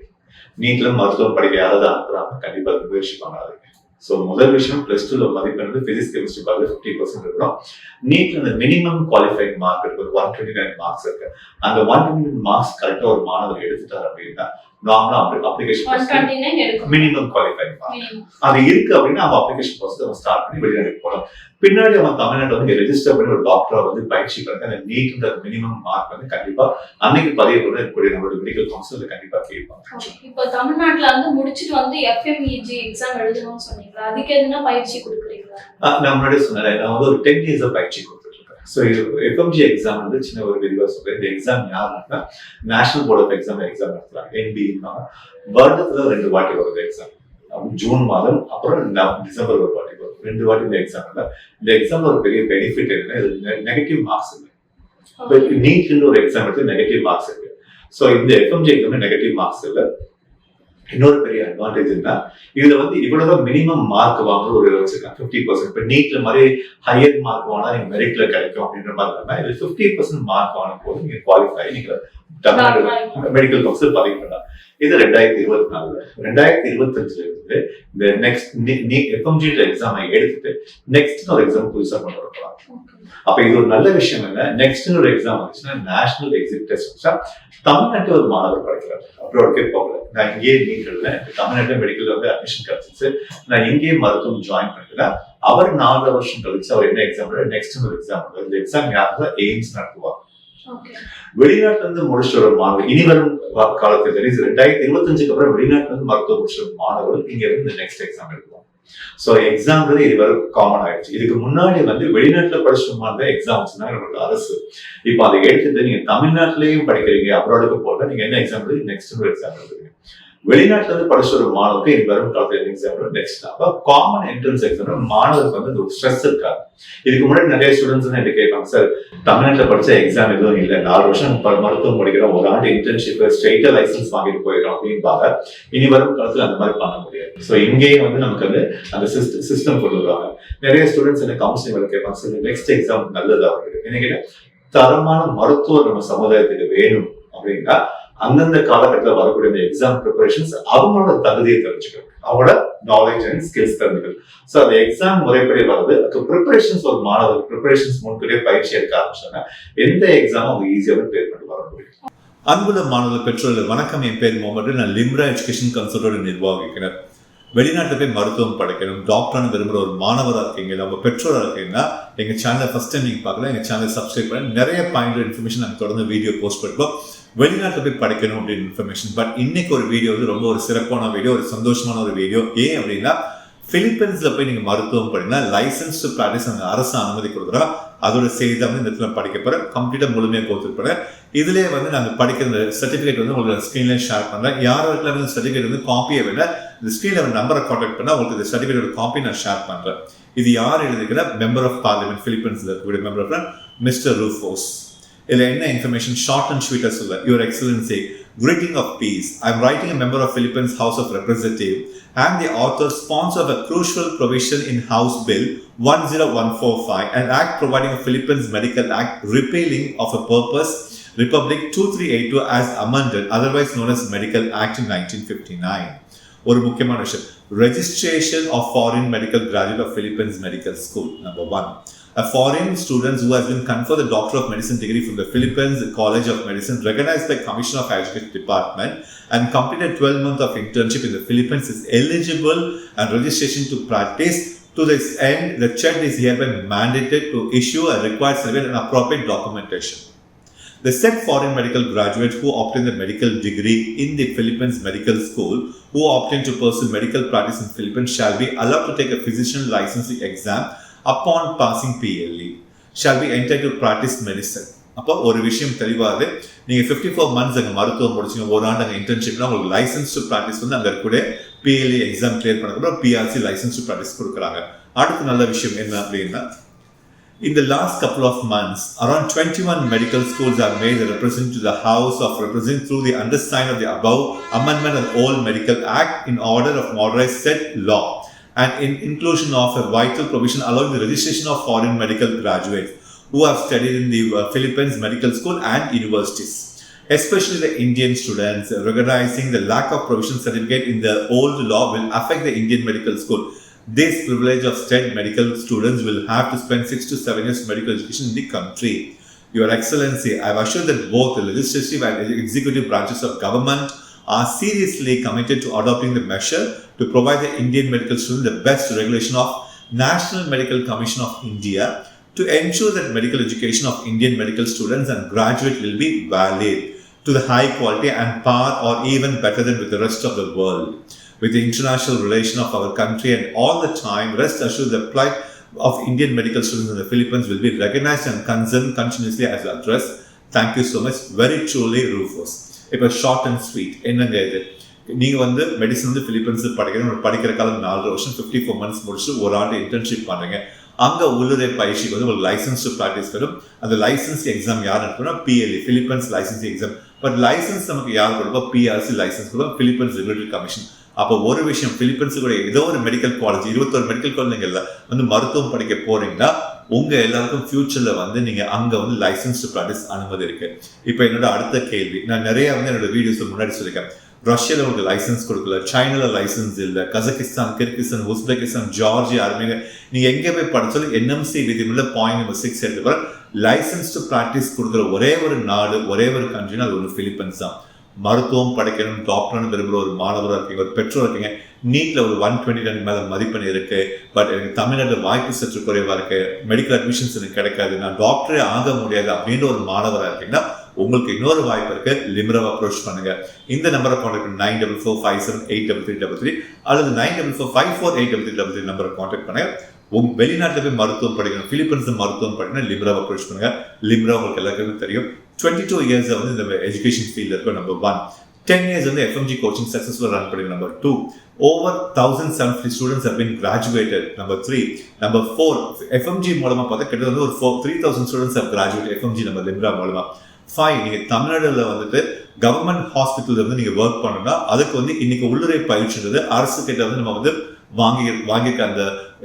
நீட்ல மருத்துவம் படிக்க யாராவது அனுப்புறாங்க கண்டிப்பா முயற்சி பண்ணாதீங்க. ஸோ முதல் விஷயம் +2ல மதிப்பெண் வந்து பிசிக்ஸ் கெமிஸ்ட்ரி பார்த்து 50% இருக்கணும். நீட்ல அந்த மினிமம் குவாலிஃபைட் மார்க் இருக்கு, ஒரு 129 மார்க்ஸ் இருக்கு. அந்த 129 மார்க்ஸ் கரெக்டா ஒரு மாணவர் எடுத்துட்டாரு அப்படின்னா நார்மலா அப்ளிகேஷன் மினிமம் குவாலிஃபைட் மார்க் அது இருக்கு அப்படின்னா அவன் அப்ளிகேஷன் ப்ராசஸ் அவன் ஸ்டார்ட் பண்ணி வெளிநாட்டுக்கு போகலாம். பின்னாடி அவன் தமிழ்நாட்டில் வந்து ரெஜிஸ்டர் பண்ணி ஒரு டாக்டரா வந்து பயிற்சி பண்ணி அந்த நீட்ன்ற மினிமம் மார்க் வந்து கண்டிப்பா அன்னைக்கு பதிவு பண்ண இருக்கக்கூடிய நம்மளோட மெடிக்கல் கவுன்சில் கண்டிப்பா கேட்பாங்க. இப்போ தமிழ்நாட்டுல வந்து முடிச்சுட்டு வந்து FMEG எக்ஸாம் எழுதணும்னு சொன்னீங்களா, அதுக்கு எதுனா பயிற்சி கொடுக்குறீங்களா? நான் முன்னாடி சொன்னேன், நான் வந்து ஒரு 10 years பயிற்சி கொடுத்துட்டு இருக்கேன். ஸோ FMG எக்ஸாம் வந்து சின்ன ஒரு விரிவா சொல்றேன். இந்த எக்ஸாம் யாருன்னா நேஷனல் போர்ட் ஆஃப் எக்ஸாம் நடத்துறாங்க, NBE. வருடத்துல 2 வாட்டி வருது எக்ஸாம். ஜூன் மாதம் அப்புறம் டிசம்பர் ஒரு வாட்டி வரும், 2 வாட்டி இந்த எக்ஸாம். இந்த எக்ஸாம்ல ஒரு பெரிய பெனிஃபிட் என்னன்னா நெகட்டிவ் மார்க்ஸ் இல்லை. நீட்ல ஒரு எக்ஸாம் எடுத்து நெகட்டிவ் மார்க்ஸ் இருக்கு. ஸோ இந்த FMG எக்ஸாம் நெகட்டிவ் மார்க்ஸ் இல்லை. இன்னொரு பெரிய அட்வான்டேஜ் என்ன, இதுல வந்து இவ்வளவு மினிமம் மார்க் வாங்குற ஒரு வச்சிருக்காங்க 50%. இப்ப நீட்ல மாதிரி ஹையர் மார்க் வாங்கினா நீங்க மெரிட்ல கிடைக்கும் அப்படின்ற மாதிரி இல்லாம இது 50% மார்க் வாங்கும் போது நீங்க குவாலிஃபை நீங்க தமிழ்நாடு மெடிக்கல் கவுன்சில் பதிவு பண்ணலாம். இது 2024. 2025 இருந்து இந்த நெக்ஸ்ட் FMG எக்ஸாமை எடுத்துட்டு நெக்ஸ்ட் ஒரு எக்ஸாம் புதுசா கொண்டு வரலாம். அப்ப இது ஒரு நல்ல விஷயம் என்ன, நெக்ஸ்ட் ஒரு எக்ஸாம் வந்துச்சுன்னா நேஷனல் எக்ஸிட் டெஸ்ட் வச்சா தமிழ்நாட்டில் ஒரு மாணவர் படிக்கிறார், அப்ராட்கே போகல, நான் இங்கேயே நீட் இல்லை, தமிழ்நாட்டில் மெடிக்கல் வந்து அட்மிஷன் கிடைச்சிச்சு, நான் இங்கேயே மருத்துவம் ஜாயின் பண்ணிக்கிறேன். அவர் 4 வருஷம் கழிச்சு அவர் என்ன எக்ஸாம் நெக்ஸ்ட் ஒரு எக்ஸாம், இந்த எக்ஸாம் யாருன்னா எய்ம்ஸ் நடத்துவார். வெளிநாட்டுல இருந்து முடிச்ச ஒரு மாணவர் இனி வரும் காலத்தில் 2025 அப்புறம் வெளிநாட்டுல இருந்து மருத்துவ முடிச்ச மாணவர்கள் இங்க இருந்து நெக்ஸ்ட் எக்ஸாம் எழுதுவாங்க. ஸோ எக்ஸாம்ன்றது இது வரை காமன் ஆயிடுச்சு. இதுக்கு முன்னாடி வந்து வெளிநாட்டுல படிச்ச மாதிரி தான் எக்ஸாம் வச்சுருந்தாங்க நம்மளோட அரசு. இப்போ அதை எடுத்துட்டு நீங்க தமிழ்நாட்டிலையும் படிக்கிறீங்க, அப்ராடுக்கு போல நீங்க என்ன எக்ஸாம் எழுதி நெக்ஸ்ட் ஒரு எக்ஸாம் எழுதுறீங்க. வெளிநாட்டுல இருந்து படிச்ச ஒரு மாணவருக்கு இது வரும் காலத்துல exam next common entrance exam மாணவருக்கு வந்து ஒரு ஸ்ட்ரெஸ் இருக்காது. இதுக்கு முன்னாடி நிறைய ஸ்டூடெண்ட்ஸ் என்ன கேட்பாங்க, சார் தமிழ்நாட்டுல படிச்ச எக்ஸாம் எதுவும் இல்லை, 4 வருஷம் மருத்துவம் படிக்கிறோம், ஒரு ஆண்டு இன்டர்ன்ஷிப் ஸ்ட்ரெயிட்டா லைசன்ஸ் வாங்கிட்டு போயிடும் அப்படின்பாங்க. இனி வரும் காலத்துல அந்த மாதிரி பண்ண முடியாது. ஸோ இங்கேயே வந்து நமக்கு வந்து அந்த சிஸ்டம் கொண்டு வருவாங்க. நிறைய ஸ்டூடெண்ட்ஸ் என்ன கவுன்சிலிங் கேட்பாங்க, சார் நெக்ஸ்ட் எக்ஸாம் நல்லதா இருக்கு. என்ன கேட்டா தரமான மருத்துவம் நம்ம சமுதாயத்துக்கு வேணும் அப்படின்னா அந்தந்த காலகட்டத்தில் வரக்கூடிய இந்த எக்ஸாம் ப்ரிப்பரேஷன்ஸ் அவங்களோட தகுதியை தெரிஞ்சுக்கணும், அவங்களோட நாலேஜ் அண்ட் ஸ்கில்ஸ் தெரிஞ்சுக்கணும். ஸோ அந்த எக்ஸாம் முறைப்படி வருது அதுக்கு ப்ரிப்பரேஷன்ஸ் ஒரு மாணவர் ப்ரிப்பரேஷன்ஸ் முன்கூட்டியே பயிற்சி எடுக்க ஆரம்பிச்சாங்க எந்த எக்ஸாம் அவங்க ஈஸியாகவே பேர் பண்ணி வர முடியும். அன்புள்ள மாணவர்கள் பெற்றோர்கள் வணக்கம். என் பேர் முகமது. நான் லிம்ரா எஜுகேஷன் கன்சல்டோட நிர்வாகிக்கிறேன். வெளிநாட்டில் போய் மருத்துவம் படிக்கணும், டாக்டர்னு விரும்புகிற ஒரு மாணவராக இருக்கீங்க, நம்ம பெற்றோராக இருக்கீங்கன்னா எங்கள் சேனலை ஃபஸ்ட் டைம் நீங்கள் பார்க்கலாம், எங்கள் சேனலை சப்ஸ்கிரைப் பண்ணி நிறைய பாயிண்ட் இன்ஃபர்மேஷன் நாங்கள் தொடர்ந்து வீடியோ போஸ்ட் பண்ணுவோம். வெளிநாட்டில் போய் படிக்கணும் அப்படின்னு இன்ஃபர்மேஷன். பட் இன்னைக்கு ஒரு வீடியோ வந்து ரொம்ப ஒரு சிறப்பான வீடியோ, ஒரு சந்தோஷமான ஒரு வீடியோ. ஏன் அப்படின்னா பிலிப்பைன்ஸ்ல போய் நீங்க மருத்துவம் படிங்கன்னா லைசன்ஸ் டு பிராக்டிஸ் அந்த அரசு அனுமதி கொடுக்குறா. அதோட செய்தி தான் இந்த இடத்துல படிக்க போறேன். கம்ப்ளீட்டா முழுமையாக கொடுத்துருப்பேன். இதுலேயே வந்து நாங்கள் படிக்கிற சர்டிஃபிகேட் வந்து உங்களுக்கு ஸ்க்ரீன்ல ஷேர் பண்றேன். யாருக்கு வந்து சர்டிஃபிகேட் வந்து காப்பியை விட இந்த ஸ்க்ரீன்ல ஒரு நம்பரை கான்டாக்ட் பண்ணா உங்களுக்கு இந்த சர்டிஃபிகேட் காப்பி நான் ஷேர் பண்றேன். இது யார் எழுதுகிற மெம்பர் ஆஃப் பார்லிமெண்ட் பிலிப்பைன்ஸ்ல இருக்கக்கூடிய மெம்பர் ஆஃப் மிஸ்டர் ரூஃபோஸ். இதுல என்ன இன்ஃபர்மேஷன் ஷார்ட் அண்ட் ஸ்வீட்டா சொல்ல, your excellency, greeting of peace. I am writing a member of Philippines House of Representatives and the author sponsor of a crucial provision in House Bill 10145, an act providing a Philippines Medical Act repealing of a purpose Republic 2382 as amended, otherwise known as Medical Act in 1959. ஒரு முக்கியமான விஷயம், registration of foreign medical graduate of Philippines Medical School. Number 1. A foreign student who has been conferred the Doctor of Medicine degree from the Philippines College of Medicine, recognized by Commission of Education Department, and completed 12 months of internship in the Philippines is eligible and registration to practice. To this end, the CHED is hereby mandated to issue a required survey and appropriate documentation. The said foreign medical graduate who obtained the medical degree in the Philippines Medical School, who obtained to pursue medical practice in Philippines, shall be allowed to take a physician licensing exam upon passing PLE, shall be entitled to practice medicine. அப்போ ஒரு விஷயம் தெளிவாது, நீங்க 54 months அங்கே மருத்துவம் முடிச்சிங்க, ஒரு ஆண்டு அங்கே இன்டர்ன்ஷிப்னா உங்களுக்கு லைசன்ஸ் டு ப்ராக்டிஸ் வந்து அங்கே கூட PLE எக்ஸாம் கிளியர் பண்ணக்கூட PRC லைசன்ஸ் டு ப்ராக்டிஸ் கொடுக்குறாங்க. அடுத்த நல்ல விஷயம் என்ன அப்படின்னா, in the last couple of months, around 21 medical schools have made a representative to the House of Representatives through the undersign of the above amendment of the Old Medical Act in order of modernize said law and in inclusion of a vital provision allowing the registration of foreign medical graduates who have studied in the Philippines Medical School and universities, especially the Indian students. Recognizing the lack of provision certificate in the old law will affect the Indian medical school. This privilege of state medical students will have to spend 6 to 7 years medical education in the country. Your Excellency, I have assured that both the legislative and executive branches of government are seriously committed to adopting the measure to provide the Indian medical students the best regulation of National Medical Commission of India to ensure that medical education of Indian medical students and graduates will be valid to the high quality and par or even better than with the rest of the world. With the international relation of our country and all the time, rest assured the plight of Indian medical students in the Philippines will be recognized and concerned continuously as addressed. Thank you so much. Very truly, Rufus. இப்போ ஷார்ட் அண்ட் ஸ்வீட் என்னங்க இது, நீங்கள் வந்து மெடிசன் வந்து பிலிப்பைன்ஸ் படிக்கிற காலம் 4 வருஷம் 54 months முடிச்சு ஒரு ஆண்டு இன்டர்ன்ஷிப் பண்ணுறீங்க. அங்கே உள்ளுரை பயிற்சிக்கு வந்து ஒரு லைசன்ஸ் டு ப்ராக்டிஸ் வரும். அந்த லைசன்ஸ் எக்ஸாம் யார் அனுப்புனா PLE, Philippines licence exam. But licence நமக்கு யார் கொடுப்பா, PRC லைசன்ஸ் கொடுப்பா, பிலிப்பைன்ஸ் ரெகுலேட்டரி கமிஷன். அப்போ ஒரு விஷயம், பிலிப்பைன்ஸுடைய ஏதோ ஒரு மெடிக்கல் காலேஜ் 21 மெடிக்கல் காலேஜ்ல வந்து மருத்துவம் படிக்க போறீங்கன்னா உங்க எல்லாருக்கும் ஃபியூச்சர்ல வந்து நீங்க அங்க வந்து லைசன்ஸ் டு ப்ராக்டிஸ் அனுமதி இருக்கு. இப்போ என்னோட அடுத்த கேள்வி, நான் நிறைய வந்து என்னோட வீடியோஸ் முன்னாடி சொல்லியிருக்கேன், ரஷ்யாவில் உங்களுக்கு லைசன்ஸ் கொடுக்கல, சைனால லைசன்ஸ் இல்லை, Kazakhstan, Kyrgyzstan, Uzbekistan, Georgia, Armenia, நீங்க எங்க போய் படிச்சாலும் NMC விதிமுறையில பாயிண்ட் நம்பர் 6 எடுத்து லைசன்ஸ் டு ப்ராக்டிஸ் கொடுக்குற ஒரே ஒரு நாடு, ஒரே ஒரு கண்ட்ரினா அது ஒரு பிலிப்பைன்ஸ் தான். மருத்துவம் படிக்கணும், டாக்டர்னு விரும்புகிற ஒரு மாணவராக இருக்கீங்க, ஒரு பெற்றோர் இருக்கீங்க, நீட்டில் ஒரு 120 மேலே மதிப்பெண் இருக்கு, பட் எனக்கு தமிழ்நாட்டில் வாய்ப்பு சற்று குறைவாக இருக்கு, மெடிக்கல் அட்மிஷன்ஸ் எனக்கு கிடைக்காது, நான் டாக்டரே ஆக முடியாது அப்படின்ற ஒரு மாணவராக இருக்கீங்கன்னா உங்களுக்கு இன்னொரு வாய்ப்பு இருக்கு, லிம்ராவை அப்ரோச் பண்ணுங்க. இந்த நம்பரை கான்டாக்ட் பண்ணி 9445783333 அல்லது 9445483333 நம்பரை கான்டாக்ட் பண்ணுங்க. வெளிநாட்டில் போய் மருத்துவம் படிக்கணும், பிலிப்பைன்ஸ் மருத்துவம் படிக்கணும், லிம்ராவை அப்ரோச் பண்ணுங்க. லிம்ரா உங்களுக்கு எல்லாருக்குமே தெரியும், 22 இயர்ஸ் வந்து இந்த எஜுகேஷன் ஃபீல்டில் இருக்கும். நம்பர் 1, 10 years வந்து FMG கோச்சிங் சக்சஸ்ஃபுல்லாக ரன் பண்ணுங்க. Number 2, over 1,070 students have been graduated. Number 3, number 4, FMG மூலமா பார்த்தா கிட்டத்தட்ட ஒரு 3,000 students have graduated FMG நம்ம லிம்ரா மூலமா. 5, நீங்க தமிழ்நாடுல வந்துட்டு கவர்மெண்ட் ஹாஸ்பிட்டல் வந்து நீங்க ஒர்க் பண்ணணும்னா அதுக்கு வந்து இன்னைக்கு உள்ளுரை பயிற்சின்றது அரசு கிட்ட வந்து நம்ம வந்து வாங்கிக்க அந்த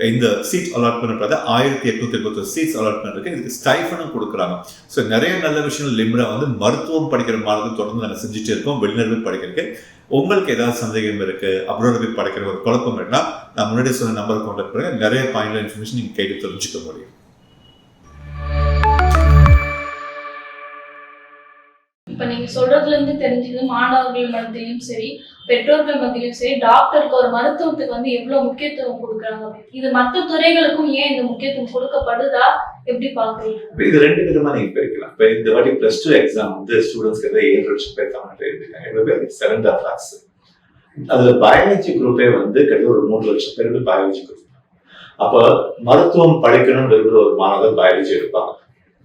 இந்த சீட் அலாட்மெண்ட் பார்த்தா 1871 சீட்ஸ் அலாட்மெண்ட் இருக்கு. இதுக்கு ஸ்டைஃபனும் கொடுக்குறாங்க. ஸோ நிறைய நல்ல விஷயங்கள் லிம்ரா வந்து மருத்துவம் படிக்கிற மாணவர்கள் தொடர்ந்து நாங்கள் செஞ்சுட்டே இருக்கோம். வெளிநாடு படிக்கிறதுக்கு உங்களுக்கு ஏதாவது சந்தேகம் இருக்கு, அப்ராட் போய் படிக்கிற ஒரு குழப்பம் இருக்குன்னா நான் முன்னாடி சொன்ன நம்பர் கான்டாக்ட் பண்ணுங்க. நிறைய பாயிண்ட்ல இன்ஃபர்மேஷன் நீங்க கேட்டு தெரிஞ்சுக்க முடியும். இப்ப நீங்க சொல்றதுல இருந்து தெரிஞ்சது மாணவர்கள் மத்தியிலும் சரி, பெற்றோர்கள் மத்தியிலும் சரி, டாக்டருக்கு ஒரு மருத்துவத்துக்கு வந்து எவ்வளவு முக்கியத்துவம் கொடுக்குறாங்க. இது மற்ற துறைகளுக்கும் ஏன் இந்த முக்கியத்துவம் கொடுக்கப்படுதா, எப்படி பாக்குறீங்க? இது 2 விதமா நீங்க பிரிக்கலாம். இப்ப இந்த வாட்டி +2 எக்ஸாம் வந்து ஸ்டூடெண்ட்ஸ்க்கு 7 லட்சம் பேர் தமிழ்நாட்டில் எழுதிருக்காங்க. எவ்வளவு பேர்? 7th class. அதுல பயாலஜி குரூப்பே வந்து கிட்டத்தட்ட ஒரு 3 லட்சம் பேருக்கு பயாலஜி குரூப். அப்ப மருத்துவம் படிக்கணும்னு விரும்புற ஒரு மாணவர் பயாலஜி எடுப்பாங்க.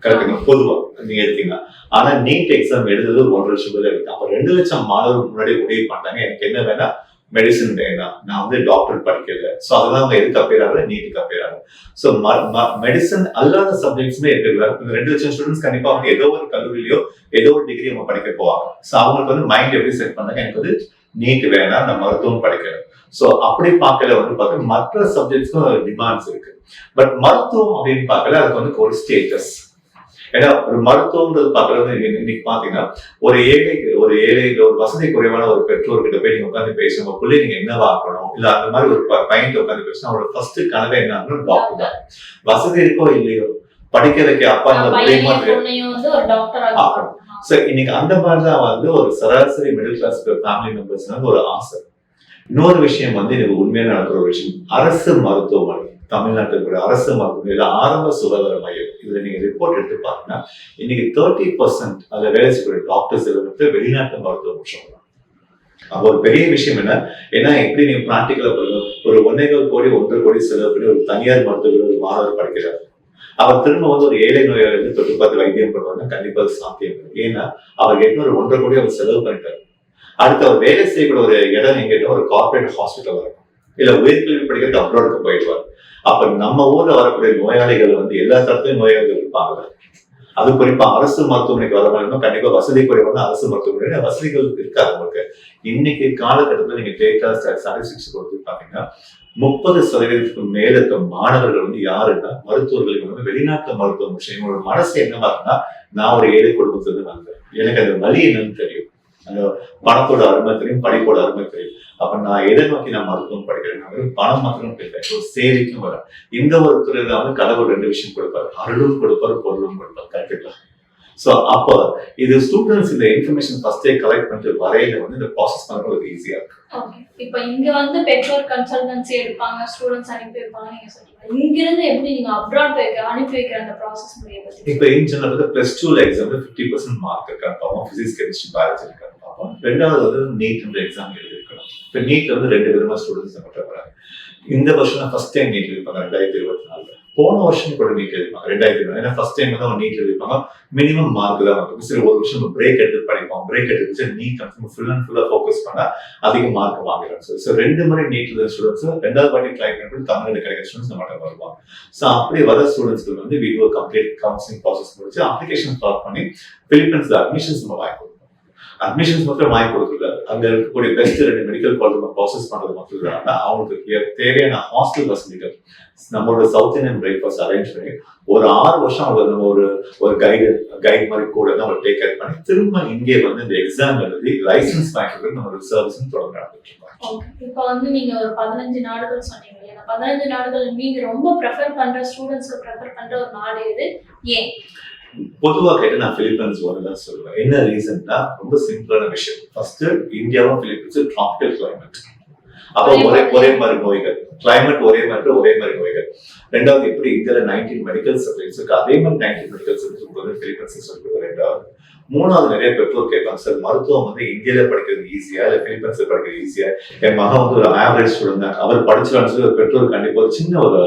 கரெக்டுங்க, பொதுவா நீங்க எடுத்தீங்க. ஆனா நீட் எக்ஸாம் எழுதுறது 1 லட்சம் பேர் எடுத்தாங்க. அப்ப 2 லட்சம் மாணவர்கள் முன்னாடி முடிவு பண்ணாங்க, எனக்கு என்ன வேணா மெடிசன் வேணாம், நான் வந்து டாக்டர் படிக்கல. ஸோ அதெல்லாம் அவங்க எதுக்கு அப்பியராங்க? நீட்டுக்கு அப்பியராங்க. ஸோ மெடிசன் அல்லாத சப்ஜெக்ட்ஸுமே இருக்கிறாங்க. 2 லட்சம் ஸ்டூடெண்ட்ஸ் கண்டிப்பா வந்து ஏதோ ஒரு கல்லூரியிலயோ ஏதோ ஒரு டிகிரி அவங்க படிக்க போவாங்க. ஸோ அவங்களுக்கு வந்து மைண்ட் எப்படி செட் பண்ணாங்க, எனக்கு வந்து நீட் வேணாம், நான் மருத்துவம் படிக்கிறேன். ஸோ அப்படி பார்க்கல வந்து பார்த்தா மற்ற சப்ஜெக்ட்ஸ்க்கும் டிமாண்ட்ஸ் இருக்கு. பட் மருத்துவம் அப்படின்னு பார்க்கல அதுக்கு வந்து ஒரு ஸ்டேட்டஸ். ஏன்னா ஒரு மருத்துவம்ன்றது பார்க்கறது இன்னைக்கு பாத்தீங்கன்னா ஒரு ஏழைக்கு ஒரு வசதி குறைவான ஒரு பெற்றோர்கிட்ட போய் நீங்க உட்காந்து பேசுங்க, பிள்ளை நீங்க என்னவா ஆக்கணும், இல்ல அந்த மாதிரி ஒரு பையன் உட்காந்து பேசினா அவரோட ஃபர்ஸ்ட் கனவே என்ன? டாக்டர் தான். வசதி இருக்கோ இல்லையோ படிக்க வைக்க அப்பா ஆக்கணும். சோ இன்னைக்கு அந்த மாதிரிதான் வந்து ஒரு சராசரி மிடில் கிளாஸ் ஃபேமிலி மெம்பர்ஸ் ஒரு ஆசை. இன்னொரு விஷயம் வந்து எனக்கு உண்மையான நடக்கிற ஒரு விஷயம், அரசு மருத்துவமனை, தமிழ்நாட்டுக்கு அரசு மருத்துவமனையில ஆரம்ப சுகாதார மையம், இதுல நீங்க ரிப்போர்ட் எடுத்து பாத்தீங்கன்னா இன்னைக்கு 30% அதுல வேலை செய்யக்கூடிய டாக்டர்ஸ் வந்து வெளிநாட்டு மருத்துவம் சொல்றாங்க. அப்ப ஒரு பெரிய விஷயம் என்ன, ஏன்னா எப்படி நீங்க பிராக்டிகலா ஒரு 1.25 கோடி 1.5 கோடி செலவு பண்ணி ஒரு தனியார் மருத்துவர்கள் ஒரு மாணவர் படிக்கிறார். அவர் திரும்ப வந்து ஒரு ஏழை நோயாளி தொட்டு பார்த்து வைத்தியம் பண்ணுவாங்க, கண்டிப்பா அது சாத்தியம். ஏன்னா அவர் 1.5 கோடி அவர் செலவு பண்ணிட்டாரு. அடுத்து அவர் வேலை செய்யக்கூடிய ஒரு இடம் எங்கிட்ட ஒரு கார்பரேட் ஹாஸ்பிட்டல் இருக்கும், இல்ல உயர்கல்வி படிக்கிறது அப்ராடுக்கு போயிடுவார். அப்ப நம்ம ஊர்ல வரக்கூடிய நோயாளிகள் வந்து எல்லா தரத்திலும் நோயாளிகள் இருப்பாங்க. அது குறிப்பா அரசு மருத்துவமனைக்கு வரணும், கண்டிப்பா வசதி குறைவான அரசு மருத்துவமனை வசதிகள் இருக்காது உங்களுக்கு. இன்னைக்கு காலகட்டத்தில் நீங்க டேட்டா ஸ்டாட்டிஸ்டிக்ஸ் கொடுத்து பாத்தீங்கன்னா 30% மேல இருக்க மாணவர்கள் வந்து யாருன்னா மருத்துவர்களுக்கு வந்து வெளிநாட்டு மருத்துவம் செய்யும். உங்களோட மனசு என்னவா இருக்குன்னா, நான் ஒரு ஏழை குடும்பத்துல வந்தேன், எனக்கு அந்த வலி என்னன்னு தெரியும், அந்த பணத்தோட அருமை தெரியும், படிப்போட அருமை தெரியும். அப்ப நான் எதை நோக்கி நான் மருத்துவம் படிக்கிறேன், பணம் மாத்திரம் இல்லை, ஒரு சேவைக்கும் வர. இந்த ஒரு துறையில வந்து கடவுள் 2 விஷயம் கொடுப்பாரு, அருளும் கொடுப்பாரு, பொருளும் கொடுப்பாரு. கரெக்டுங்களா? சோ அப்ப இது ஸ்டூடெண்ட்ஸ் இந்த இன்ஃபர்மேஷன் ஃபர்ஸ்டே கலெக்ட் பண்ணிட்டு வரையில வந்து இந்த ப்ராசஸ் பண்றது ஈஸியா இருக்கு. ஓகே, இப்போ இங்க வந்து பெற்றோர் கன்சல்டன்சி எடுப்பாங்க, ஸ்டூடெண்ட்ஸ் அனுப்பி வைப்பாங்க நீங்க சொல்றீங்க. இங்க இருந்து எப்படி நீங்க அப்ராட் அனுப்பி வைக்கிற அந்த ப்ராசஸ் முறையை பத்தி? இப்போ இன் ஜெனரல் +2 எக்ஸாம்ல 50% மார்க் இருக்கான்னு பார்ப்போம், பிசிக்ஸ் கெமிஸ்ட்ரி பயாலஜி இருக்கான்னு பார்ப்போம். ரெண்டாவது வந்து நீட் எக்ஸாம் எழுதிருக்கணும். இப்போ நீட்ல வந்து 2 விதமா ஸ்டூடெண்ட்ஸ் பண்றாங்க. இந்த வருஷம் ஃபர்ஸ்ட் டைம் நீட் எழுதிப்பாங்க 2024. போன வருஷம் கூட நீட் எழுதிப்பாங்க 2020. ஏன்னா ஃபர்ஸ்ட் டைம் தான் நீட் எழுதிப்பாங்க, மினிமம் மார்க் தான் வரும். சரி, ஒரு வருஷம் பிரேக் எடுத்து படிப்போம், பிரேக் எடுத்து நீட் ஃபுல் அண்ட் ஃபுல்லா ஃபோக்கஸ் பண்ணா அதிக மார்க் வாங்கிடும். ஸோ 2 முறை நீட் எழுதுற ஸ்டூடெண்ட்ஸ் 2வது வாட்டி ட்ரை பண்ணி தமிழ்நாடு கிடைக்கிற ஸ்டூடெண்ட்ஸ் நம்மகிட்ட வருவாங்க. ஸோ அப்படி வர ஸ்டூடெண்ட்ஸ்க்கு வந்து வீடியோ கம்ப்ளீட் கவுன்சிலிங் ப்ராசஸ் முடிச்சு அப்ளிகேஷன் ஸ்டார்ட் பண்ணி பிலிப்பைன்ஸ்ல அட்மிஷன்ஸ் நம்ம வாங்கி கொடுப்போம். அட்மிஷன்ஸ் மட்டும் வாங்கி கொடுக்கல, அங்க இருக்கக்கூடிய பெஸ்ட் 2 மெடிக்கல் காலேஜ் ப்ராசஸ் பண்றது மட்டும் இல்லாம அவங்களுக்கு தேவையான ஹாஸ்டல் வசதிகள் நம்மளோட சவுத் இந்தியன் பிரேக்ஃபாஸ்ட் அரேஞ்ச் பண்ணி ஒரு 6 வருஷம் அவங்க நம்ம ஒரு கைட் மாதிரி கூட தான் அவங்க டேக் கேர் பண்ணி திரும்ப இங்கே வந்து இந்த எக்ஸாம் எழுதி லைசன்ஸ் வாங்கிட்டு நம்ம சர்வீஸ் தொடர்ந்து நடந்துட்டு இருக்கோம். இப்போ வந்து நீங்க ஒரு 15 நாடுகள் சொன்னீங்க இல்லையா? 15 நாடுகள் நீங்க ரொம்ப ப்ரெஃபர் பண்ற ஸ்டூடெண்ட்ஸ்க்கு ப்ரெஃபர் பண்ற ஒரு நாடு எது, ஏன்? பொதுவா கேட்டு நான் பிலிப்பைன்ஸ் தான் சொல்லுவேன். என்ன ரீசன்னா ரொம்ப சிம்பிளான விஷயம். ஃபர்ஸ்ட் இந்தியாவும் பிலிப்பைன்ஸ் டிராபிக்கல் கிளைமேட், அப்போ ஒரே மாதிரி நோய்கள், கிளைமேட் ஒரே மாதிரி நோய்கள். ரெண்டாவது எப்படி இந்தியாவில் 19 மெடிக்கல் சப்ஜெக்ட்ஸ் இருக்கு, அதே மாதிரி 19 மெடிக்கல் சப்ஜெக்ட்ஸ் பிலிப்பைன்ஸ் சொல்றது. ரெண்டாவது மூணாவது நிறைய பெற்றோர் கேட்பாங்க, சார் மருத்துவம் வந்து இந்தியாவில படிக்கிறது ஈஸியா இல்ல பிலிப்பைன்ஸ்ல படிக்கிறது ஈஸியா? என் மகன் வந்து ஒரு ஆவரேஜ் ஸ்டூடெண்ட் தான், அவர் படிச்சுலான்னு சொல்லி ஒரு பெற்றோர் கண்டிப்பா ஒரு சின்ன ஒரு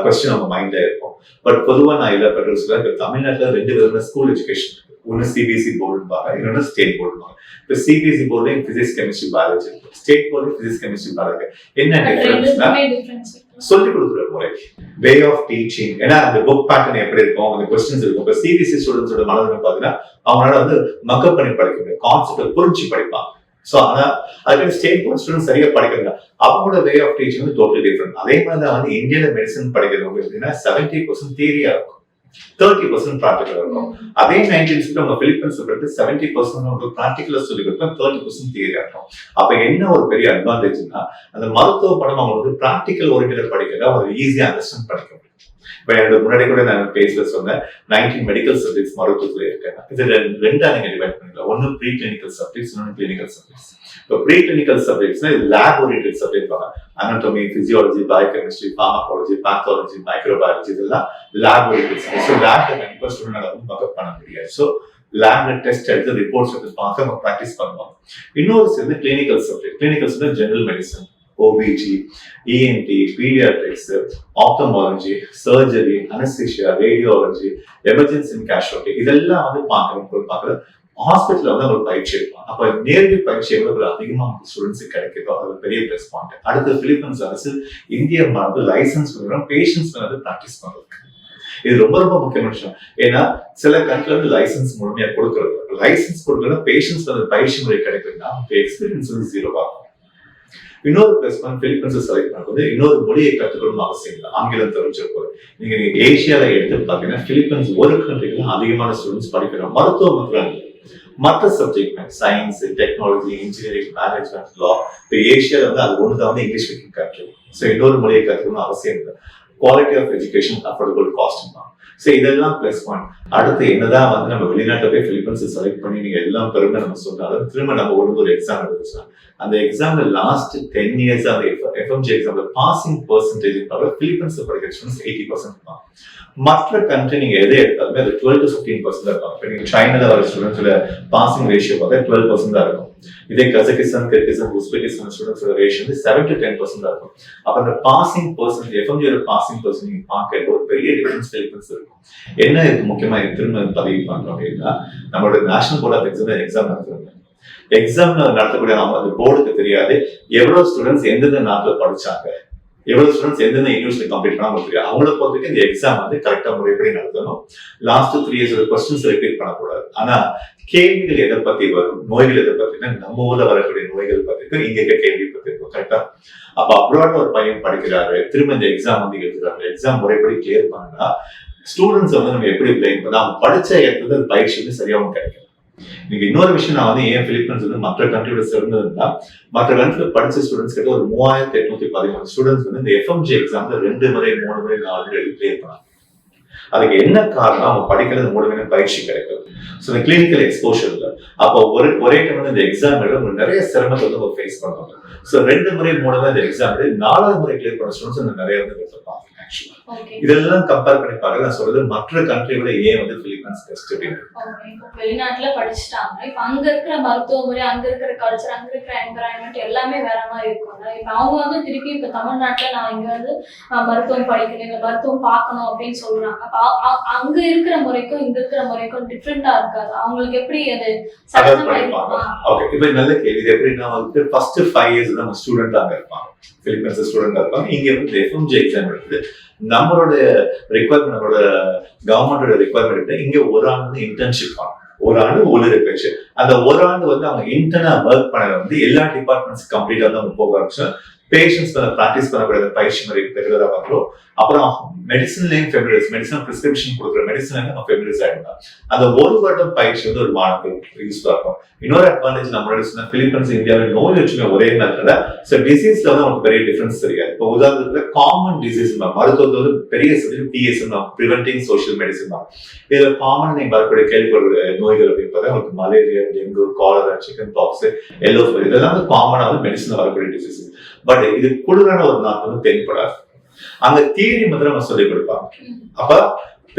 கொஸ்டின் அவங்க மைண்ட்ல இருக்கும். பட் பொதுவா நான் இல்ல பெற்றோர் சொல்ல, தமிழ்நாட்டுல 2 விதமான ஸ்கூல் எஜுகேஷன் இருக்கு. ஒன்னு சிபிஎஸ்இ போர்டுபாங்க, இன்னொன்னு ஸ்டேட் போர்டுபாங்க. இப்ப CBSE board physics chemistry biology, state board physics chemistry biology. என்ன டிஃபரன்ஸ்? சொல்லி கொடுக்குற முறை, வே ஆஃப் டீச்சிங். ஏன்னா அந்த புக் பேட்டர்ன் எப்படி இருக்கும், அந்த கொஸ்டின்ஸ் இருக்கும். இப்ப சிபிஎஸ்இ ஸ்டூடெண்ட்ஸோட மனதில் பாத்தீங்கன்னா அவங்களால வந்து மக்கப் பண்ணி படிக்க முடியும், கான்செப்ட் புரிஞ்சு படிப்பாங்க. சோ ஆனா அதுக்கு ஸ்டேட் போர்ட் ஸ்டூடெண்ட் சரியா படிக்கிறாங்க, அவங்களோட வே ஆஃப் டீச்சிங் வந்து டோட்டலி டிஃபரெண்ட். அதே மாதிரி தான் வந்து இந்தியால மெடிசன் படிக்கிறவங்க எப்படின்னா 70% தியரியா இருக்கும், 30% ப்ராக்டிகலா இருக்கும். அதே 19 நம்ம பிலிப்பைன்ஸ் 70% ப்ராக்டிகலா சொல்லி கொடுத்தா 30% தியரியா இருக்கும். அப்ப என்ன ஒரு பெரிய அட்வான்டேஜ்னா, அந்த மருத்துவ படம் அவங்களுக்கு ப்ராக்டிகல் ஓரியன்டட் படிக்கிறதா ஒரு ஈஸியா அண்டர்ஸ்டாண்ட் படிக்க முடியும். இப்ப எனக்கு முன்னாடி கூட நான் பேசல சொன்னேன், 19 மெடிக்கல் சப்ஜெக்ட்ஸ் மருத்துவத்துல இருக்காங்க. இது ரெண்டா நீங்க டிவைட் பண்ணிக்கலாம். ஒன்னு ப்ரீ கிளினிக்கல் சப்ஜெக்ட்ஸ், இன்னொன்னு கிளினிக்கல் சப்ஜெக்ட்ஸ். இப்போ ப்ரீ கிளினிக்கல் சப்ஜெக்ட்ஸ்னா இது லேப் ஓரியன்டட் சப்ஜெக்ட் பாங்க. Anatomy, physiology, biochemistry, pharmacology, pathology, microbiology, இதெல்லாம் லேப் ஓரியன்டட் சப்ஜெக்ட். ஸோ லேப்ல கண்டிப்பா ஸ்டூடெண்ட் வந்து மக்கப் பண்ண முடியாது. ஸோ லேப்ல டெஸ்ட் எடுத்து ரிப்போர்ட்ஸ் எடுத்து பார்த்து அவங்க ப்ராக்டிஸ் பண்ணுவாங்க. இன்னொரு சேர்ந்து clinical subject. Clinical subject general medicine, OBG, ENT, pediatrics, ophthalmology, surgery, anesthesia, radiology, emergency and casualty. இதெல்லாம் வந்து பார்க்குறது ஹாஸ்பிட்டல்ல வந்து அவங்க பயிற்சி எடுப்பாங்க. அப்ப நேரடி பயிற்சி எவ்வளவு அதிகமா ஸ்டூடெண்ட்ஸ் கிடைக்குதோ அது பெரிய பிளஸ் பாயிண்ட். அடுத்து பிலிப்பைன்ஸ் அரசு இந்திய வந்து லைசன்ஸ் கொடுக்குறோம் பேஷன்ஸ் வந்து ப்ராக்டிஸ் பண்றதுக்கு. இது ரொம்ப ரொம்ப முக்கியமான விஷயம். ஏன்னா சில கண்ட்ரில வந்து லைசன்ஸ் முழுமையா கொடுக்கறது, லைசன்ஸ் கொடுக்கறது பேஷன்ஸ் வந்து பயிற்சி முறை கிடைக்குதுன்னா எக்ஸ்பீரியன்ஸ் வந்து 0 ஆகும். இன்னொரு பிளஸ் பாயிண்ட், பிலிப்பைன்ஸ் செலக்ட் பண்ணுறது இன்னொரு மொழியை கற்றுக்கணும்னு அவசியம் இல்லை, ஆங்கிலம் தெரிஞ்சிருக்கும். நீங்க ஏசியால எடுத்து பாத்தீங்கன்னா பிலிப்பைன்ஸ் ஒரு கண்ட்ரில அதிகமான ஸ்டூடெண்ட்ஸ் படிக்கிறாங்க. மருத்துவம் மட்டும் மற்ற subject science, technology, engineering, management, law, இப்போ ஏசியால வந்து அது ஒண்ணுதான் வந்து இங்கிலீஷ் ஸ்பீக்கிங் கண்ட்ரி. ஸோ இன்னொரு மொழியை கற்றுக்கணும்னு அவசியம் இல்லை. Quality of education, affordable cost தான். ஸோ இதெல்லாம் பிளஸ் பாயிண்ட். அடுத்து என்னதான் வந்து நம்ம வெளிநாட்டில் போய் பிலிப்பைன்ஸ் செலக்ட் பண்ணி நீங்க எல்லாம் பெருமை நம்ம சொன்னாலும் திரும்ப நம்ம ஒரு எக்ஸாம் எடுத்துச்சோம். அந்த எக்ஸாம்ல லாஸ்ட் 10 years அந்த FMG எக்ஸாம்ல பாசிங் பெர்சன்டேஜ் பிலிப்பைன்ஸ்ல படிக்கிற ஸ்டூடெண்ட்ஸ் 80% தான். மற்ற கண்ட்ரி நீங்க எதை எடுத்தாலுமே அது 12 to 15% இருக்கும். இப்போ நீங்க சைனால வர ஸ்டூடெண்ட்ஸோட பாசிங் ரேஷியோ பார்த்தா 12% தான் இருக்கும். இதே கஜகிஸ்தான், கிர்கிஸ்தான், உஸ்பெகிஸ்தான் ஸ்டூடெண்ட்ஸோட ரேஷியோ வந்து 7 to 10% தான் இருக்கும். அப்ப அந்த பாசிங் பர்சன்டேஜ், FMGயோட பாசிங் பர்சன்டேஜ் நீங்க பார்க்க ஒரு பெரிய டிஃபரன்ஸ் பிலிப்பைன்ஸ் இருக்கும். என்ன இதுக்கு முக்கியமா திரும்ப பதிவு பண்றோம் அப்படின்னா, நம்மளோட நேஷனல் போர்ட் ஆஃப் எக்ஸாம் நடத்துறாங்க. எக்ஸாம் நடத்தக்கூடிய அந்த போர்டுக்கு தெரியாது எவ்வளவு ஸ்டூடெண்ட்ஸ் எந்தெந்த நாட்டுல படிச்சாங்க, எவ்வளவு ஸ்டூடெண்ட்ஸ் எந்தெந்த யூனிவர்சிட்டி கம்ப்ளீட் பண்ணாம தெரியாது. அவங்கள பொறுத்தவரைக்கும் இந்த எக்ஸாம் வந்து கரெக்டா முறைப்படி நடத்தணும். லாஸ்ட் 3 years கொஸ்டின்ஸ் ரிப்பீட் பண்ணக்கூடாது. ஆனா கேள்விகள் எதை பத்தி வரும், நோய்கள் எதை பத்தினா நம்ம ஊர்ல வரக்கூடிய நோய்கள் பத்தி இங்க இருக்க கேள்வி பத்தி இருக்கும். கரெக்டா? அப்ப அப்ராட் ஒரு பையன் படிக்கிறாரு, திரும்ப இந்த எக்ஸாம் வந்து எழுதுறாரு, எக்ஸாம் முறைப்படி கிளியர் பண்ணா ஸ்டூடெண்ட்ஸ் வந்து நம்ம எப்படி பிளேம் பண்ணா அவங்க படிச்ச இடத்துல பயிற்சி வந்து சரியாகவும் கிடைக்கும். நீங்க இன்னொரு விஷயம் நான் வந்து ஏன் பிலிப்பைன்ஸ் வந்து மற்ற கண்ட்ரியோட சேர்ந்ததுன்னா, மற்ற கண்ட்ரில படிச்ச ஸ்டூடெண்ட்ஸ் கிட்ட ஒரு 3813 ஸ்டூடெண்ட்ஸ் வந்து இந்த FMG எக்ஸாம்ல 2 முறை 3 முறை 4 முறை கிளியர் பண்ணாங்க. அதுக்கு என்ன காரணம், அவங்க படிக்கிறது மூலமே பயிற்சி கிடைக்கும். ஸோ இந்த கிளினிக்கல் எக்ஸ்போஷர்ல அப்போ ஒரே டைம் வந்து இந்த எக்ஸாம் எழுத நிறைய சிரமத்தை வந்து ஃபேஸ் பண்ணுவாங்க. ஸோ 2 முறை 3 முறை இந்த எக்ஸாம் 4வது முறை கிளியர் பண்ண ஸ்டூடெண்ட்ஸ் நிறைய வந்து எடுத்துப்பாங்க. இதெல்லாம் கம்பேர் பண்ணி பாருங்க. நான் சொல்றது மற்ற கண்ட்ரியோட ஏன் வந்து பிலிப்பைன்ஸ் பெஸ்ட் அப்படின்னு. வெளிநாட்டுல படிச்சுட்டாங்க, இப்ப அங்க இருக்கிற மருத்துவ முறை, அங்க இருக்கிற கல்ச்சர், அங்க இருக்கிற என்விரான்மெண்ட் எல்லாமே வேற மாதிரி இருக்கும்ல. இப்ப அவங்க வந்து திருப்பி இப்ப தமிழ்நாட்டுல நான் இங்க வந்து மருத்துவம் படிக்கணும், இல்ல மருத்துவம் பார்க்கணும் அப்படின்னு சொல்றாங்க. அப்ப அங்க இருக்கிற முறைக்கும் இங்க இருக்கிற முறைக்கும் டிஃப்ரெண்டா இருக்காது. அவங்களுக்கு எப்படி அது இப்ப நல்ல கேள்வி. இது எப்படின்னா வந்து ஃபர்ஸ்ட் 5 years நம்ம ஸ்டூடெண்ட் அங்க இருப்பாங்க, பிலிப்பைன்ஸ் ஸ்டூடெண்ட் இருப்பாங்க. இங்க வந்து FMG எக்ஸாம் எடுத்து நம்மளோட ரெக்வயர்மெண்ட், நம்மளோட கவர்மெண்டோட ரெக்வயர்மெண்ட் இங்க ஒரு ஆண்டு வந்து இன்டர்ன்ஷிப் ஆகும், ஒரு ஆண்டு ஊழியர் பயிற்சி. அந்த ஒரு ஆண்டு வந்து அவங்க இன்டர்னா ஒர்க் பண்ண வந்து எல்லா டிபார்ட்மெண்ட்ஸ் கம்ப்ளீட்டா வந்து அவங்க போக ஆரம்பிச்சு பேஷன்ஸ் பிராக்டிஸ் பண்ணக்கூடிய பயிற்சி முறை ரெகுலரா பார்க்கிறோம். அப்புறம் மெடிசன்லயும் ஃபெமிலியர்ஸ், மெடிசன் பிரிஸ்கிரிப்ஷன் கொடுக்குற மெடிசன் நம்ம ஃபெமிலியர்ஸ் ஆயிடும். அந்த ஒரு வருடம் பயிற்சி வந்து ஒரு மாணவர்களுக்கு யூஸ்ஃபுல்லா இருக்கும். இன்னொரு அட்வான்டேஜ் நம்மளோட பிலிப்பைன்ஸ் இந்தியாவில் நோய் வச்சுமே ஒரே நேரத்துல டிசீஸ்ல வந்து நமக்கு பெரிய டிஃபரன்ஸ் தெரியாது. இப்போ உதாரணத்துல காமன் டிசீஸ் மருத்துவத்துல வந்து பெரிய PS பிரிவென்டிங் சோஷியல் மெடிசன் தான். இதுல காமன் நீங்க வரக்கூடிய கேள்விப்படுற நோய்கள் அப்படின்னு பார்த்தா உங்களுக்கு malaria, dengue, cholera, chicken box, yellow fever, இதெல்லாம் வந்து காமனா வந்து மெடிசன் வரக்கூடிய டிசீஸ். பட் இது குளிரான ஒரு நாள் வந்து தென்படாது. அங்க தியரி மட்டும் நம்ம சொல்லிக் கொடுப்பாங்க. அப்ப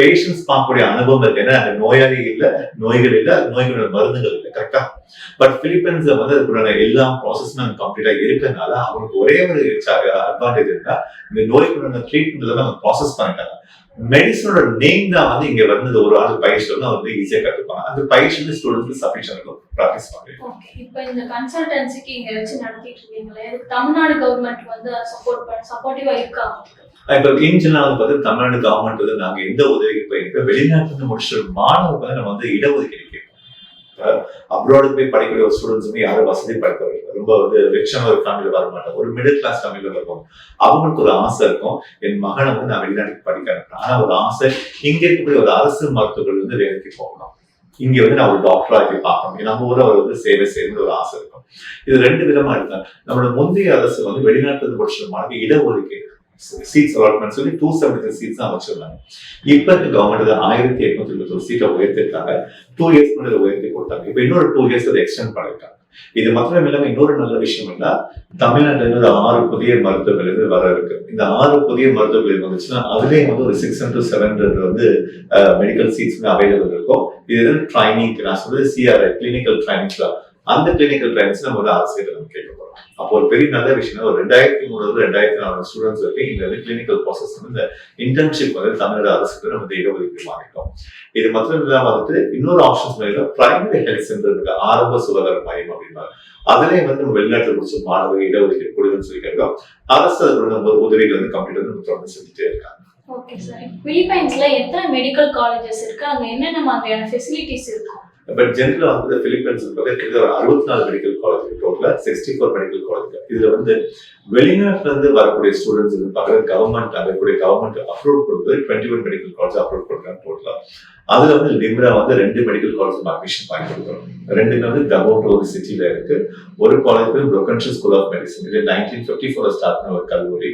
பேஷண்ட்ஸ் பார்க்கக்கூடிய அனுபவம் இருக்கு. ஏன்னா அந்த நோயாளி இல்ல, நோய்கள் இல்ல, நோய்களோட மருந்துகள் இல்லை, கரெக்டா? பட் பிலிப்பைன்ஸ்ல வந்து அதுக்குள்ள எல்லா ப்ராசஸும் கம்ப்ளீட்டா இருக்கனால அவங்களுக்கு ஒரே ஒரு அட்வான்டேஜ் இருந்தா இந்த நோய்களோட ட்ரீட்மெண்ட் எல்லாம் அவங்க ப்ராசஸ் பண்ணிட்டாங்க. மெடிசனோட நேம் தான் வந்து இங்க வந்து ஒரு ஆள் பயிற்சி வந்து ஈஸியா கத்துப்பாங்க. அந்த பயிற்சி வந்து ஸ்டூடெண்ட்ஸ்க்கு சஃபிஷியன்ட் ப்ராக்டிஸ் பண்ணுறேன். ஓகே, இப்போ இந்த கன்சல்டன்சிக்கு இங்க வச்சு நடத்திட்டு இருக்கீங்களே, இதுக்கு தமிழ்நாடு கவர்மெண்ட் வந்து சப்போர்ட்டிவா இருக்கா? இப்ப இன்ஜினா வந்து பார்த்தா தமிழ்நாடு கவர்மெண்ட் வந்து நாங்க எந்த உதவிக்கு போயிருக்கோம், வெளிநாட்டுல இருந்து முடிச்ச மாணவர்கள் வந்து நம்ம வந்து இடஒதுக்கீடு கேட்போம். அப்ராடு போய் படிக்கிற ஒரு ஸ்டூடெண்ட்ஸுமே யாரும் வசதி படிக்க ரொம்ப வந்து ரிச்சான ஒரு ஃபேமிலியில வர மாட்டோம், ஒரு மிடில் கிளாஸ் ஃபேமிலியில வருவோம். அவங்களுக்கு ஒரு ஆசை இருக்கும், என் மகனை வந்து நான் வெளிநாட்டுக்கு படிக்க அனுப்புறேன். ஆனா ஒரு ஆசை இங்க இருக்கக்கூடிய ஒரு அரசு மருத்துவர்கள் வந்து வேலைக்கு போகணும், இங்க வந்து நான் ஒரு டாக்டரா போய் பார்க்கணும், நம்ம ஊரை அவர் வந்து சேவை செய்யணும்னு ஒரு ஆசை இருக்கும். இது ரெண்டு விதமா இருக்காங்க. நம்மளோட முந்தைய அரசு வந்து வெளிநாட்டுல இருந்து படிச்ச மாணவர்கள் இடஒதுக்கீடு சீட்ஸ் அலாட்மெண்ட் சொல்லி 273 சீட்ஸ் தான் வச்சிருந்தாங்க. இப்ப இருக்க கவர்மெண்ட் 1821 சீட்டை உயர்த்திருக்காங்க. 2 இயர்ஸ் முன்னாடி உயர்த்தி கொடுத்தாங்க. இப்ப இன்னொரு 2 இயர்ஸ் அதை எக்ஸ்டெண்ட் பண்ணிருக்காங்க. இது மாத்திரம் இல்லாம இன்னொரு நல்ல விஷயம் என்ன, தமிழ்நாட்டுல இருந்து 6 புதிய மருத்துவர்கள் வர இருக்கு. இந்த 6 புதிய மருத்துவர்கள் வந்துச்சுன்னா அதுலயே வந்து ஒரு 600 to 700 வந்து மெடிக்கல் சீட்ஸ் அவைலபிள் இருக்கும். இது ட்ரைனிங் நான் சொல்றது சிஆர்ஐ கிளினிக்கல் ட்ரைனிங்ஸ் தான். அந்த கிளினிக்கல் ட்ரைனிங்ஸ் நம்ம வந்து அரசியல் நம்ம கேட்க போறோம். அப்போ ஒரு பெரிய நல்ல விஷயம், ஒரு 2300 2004 ஸ்டூடெண்ட்ஸ் வரைக்கும் இந்த வந்து கிளினிக்கல் ப்ராசஸ் வந்து இந்த இன்டர்ன்ஷிப் வந்து தமிழ்நாடு அரசுக்கு நம்ம இடஒதுக்கீடு வாங்கிட்டோம். இது மாத்திரம் இல்லாம வந்துட்டு இன்னொரு ஆப்ஷன்ஸ் மாதிரி பிரைமரி ஹெல்த் சென்டர் இருக்கு, ஆரம்ப சுகாதார மையம் அப்படின்னாங்க. அதுலயே வந்து நம்ம வெளிநாட்டுல முடிச்ச மாணவர்கள் இடஒதுக்கீடு கொடுக்குன்னு சொல்லியிருக்கோம். அரசு அதோட உதவிகள் வந்து கம்ப்ளீட்டா நம்ம தொடர்ந்து செஞ்சுட்டே இருக்காங்க. ஓகே சார், பிலிப்பைன்ஸ்ல எத்தனை மெடிக்கல் காலேஜஸ் இருக்கு, அங்க என்னென்ன மாதிரியான ஃபெசிலிட்டிஸ் இருக்கும்? பட் ஜென்ரலா வந்து பிலிப்பைன்ஸ் ஒரு 64 மெடிக்கல் காலேஜ், டோட்டலா 64 மெடிக்கல் காலேஜ். இதுல வந்து வெளிநாட்டுல இருந்து வரக்கூடிய ஸ்டூடெண்ட்ஸ் கவர்மெண்ட் கவர்மெண்ட் அப்ரூவ் கொடுத்தது 21 மெடிக்கல் காலேஜ் அப்ரூவ் கொடுக்குறாங்க டோட்டலா. அதுல வந்து லிம்ரா வந்து 2 மெடிக்கல் காலேஜ் அட்மிஷன் வாங்கி கொடுக்குறோம். 2 வந்து டபோட்டோ ஒரு சிட்டில இருக்கு. ஒரு காலேஜ் பேர் புரோக்கன்ஷன் ஸ்கூல் ஆஃப் மெடிசன், இது 1954 ஸ்டார்ட் பண்ண ஒரு கல்லூரி.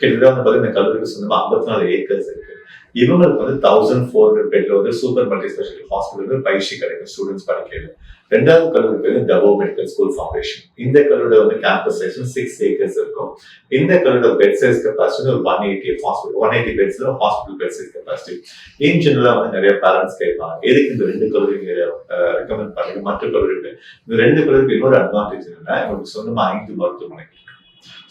கிட்டத்தட்ட வந்து பாத்தீங்கன்னா இந்த கல்லூரிக்கு சொந்தமா 54 ஏக்கர்ஸ் இருக்கு. இவங்களுக்கு வந்து 1400 பெட்ல வந்து சூப்பர் மல்டி ஸ்பெஷாலிட்டி ஹாஸ்பிட்டல் பயிற்சி கிடைக்கும் ஸ்டூடெண்ட்ஸ் படிக்கிறது. 2வது கல்லூரி பேர் டபோ மெடிக்கல் ஸ்கூல் ஃபவுண்டேஷன். இந்த கல்லூரியோட வந்து கேம்பஸ் சைஸ் 6 ஏக்கர்ஸ் இருக்கும். இந்த கல்லூரியோட பெட் சைஸ் கெப்பாசிட்டி ஒரு 180 beds hospital bed size capacity. In ஜெனரலா வந்து நிறைய பேரண்ட்ஸ் கேட்பாங்க, எதுக்கு இந்த 2 கல்லூரி ரெக்கமெண்ட் பண்ணுங்க மற்ற கல்லூரி. இந்த 2 கல்லூரிக்கு இன்னொரு அட்வான்டேஜ் என்னன்னா இவங்களுக்கு சொந்தமா 5 மருத்துவமனை.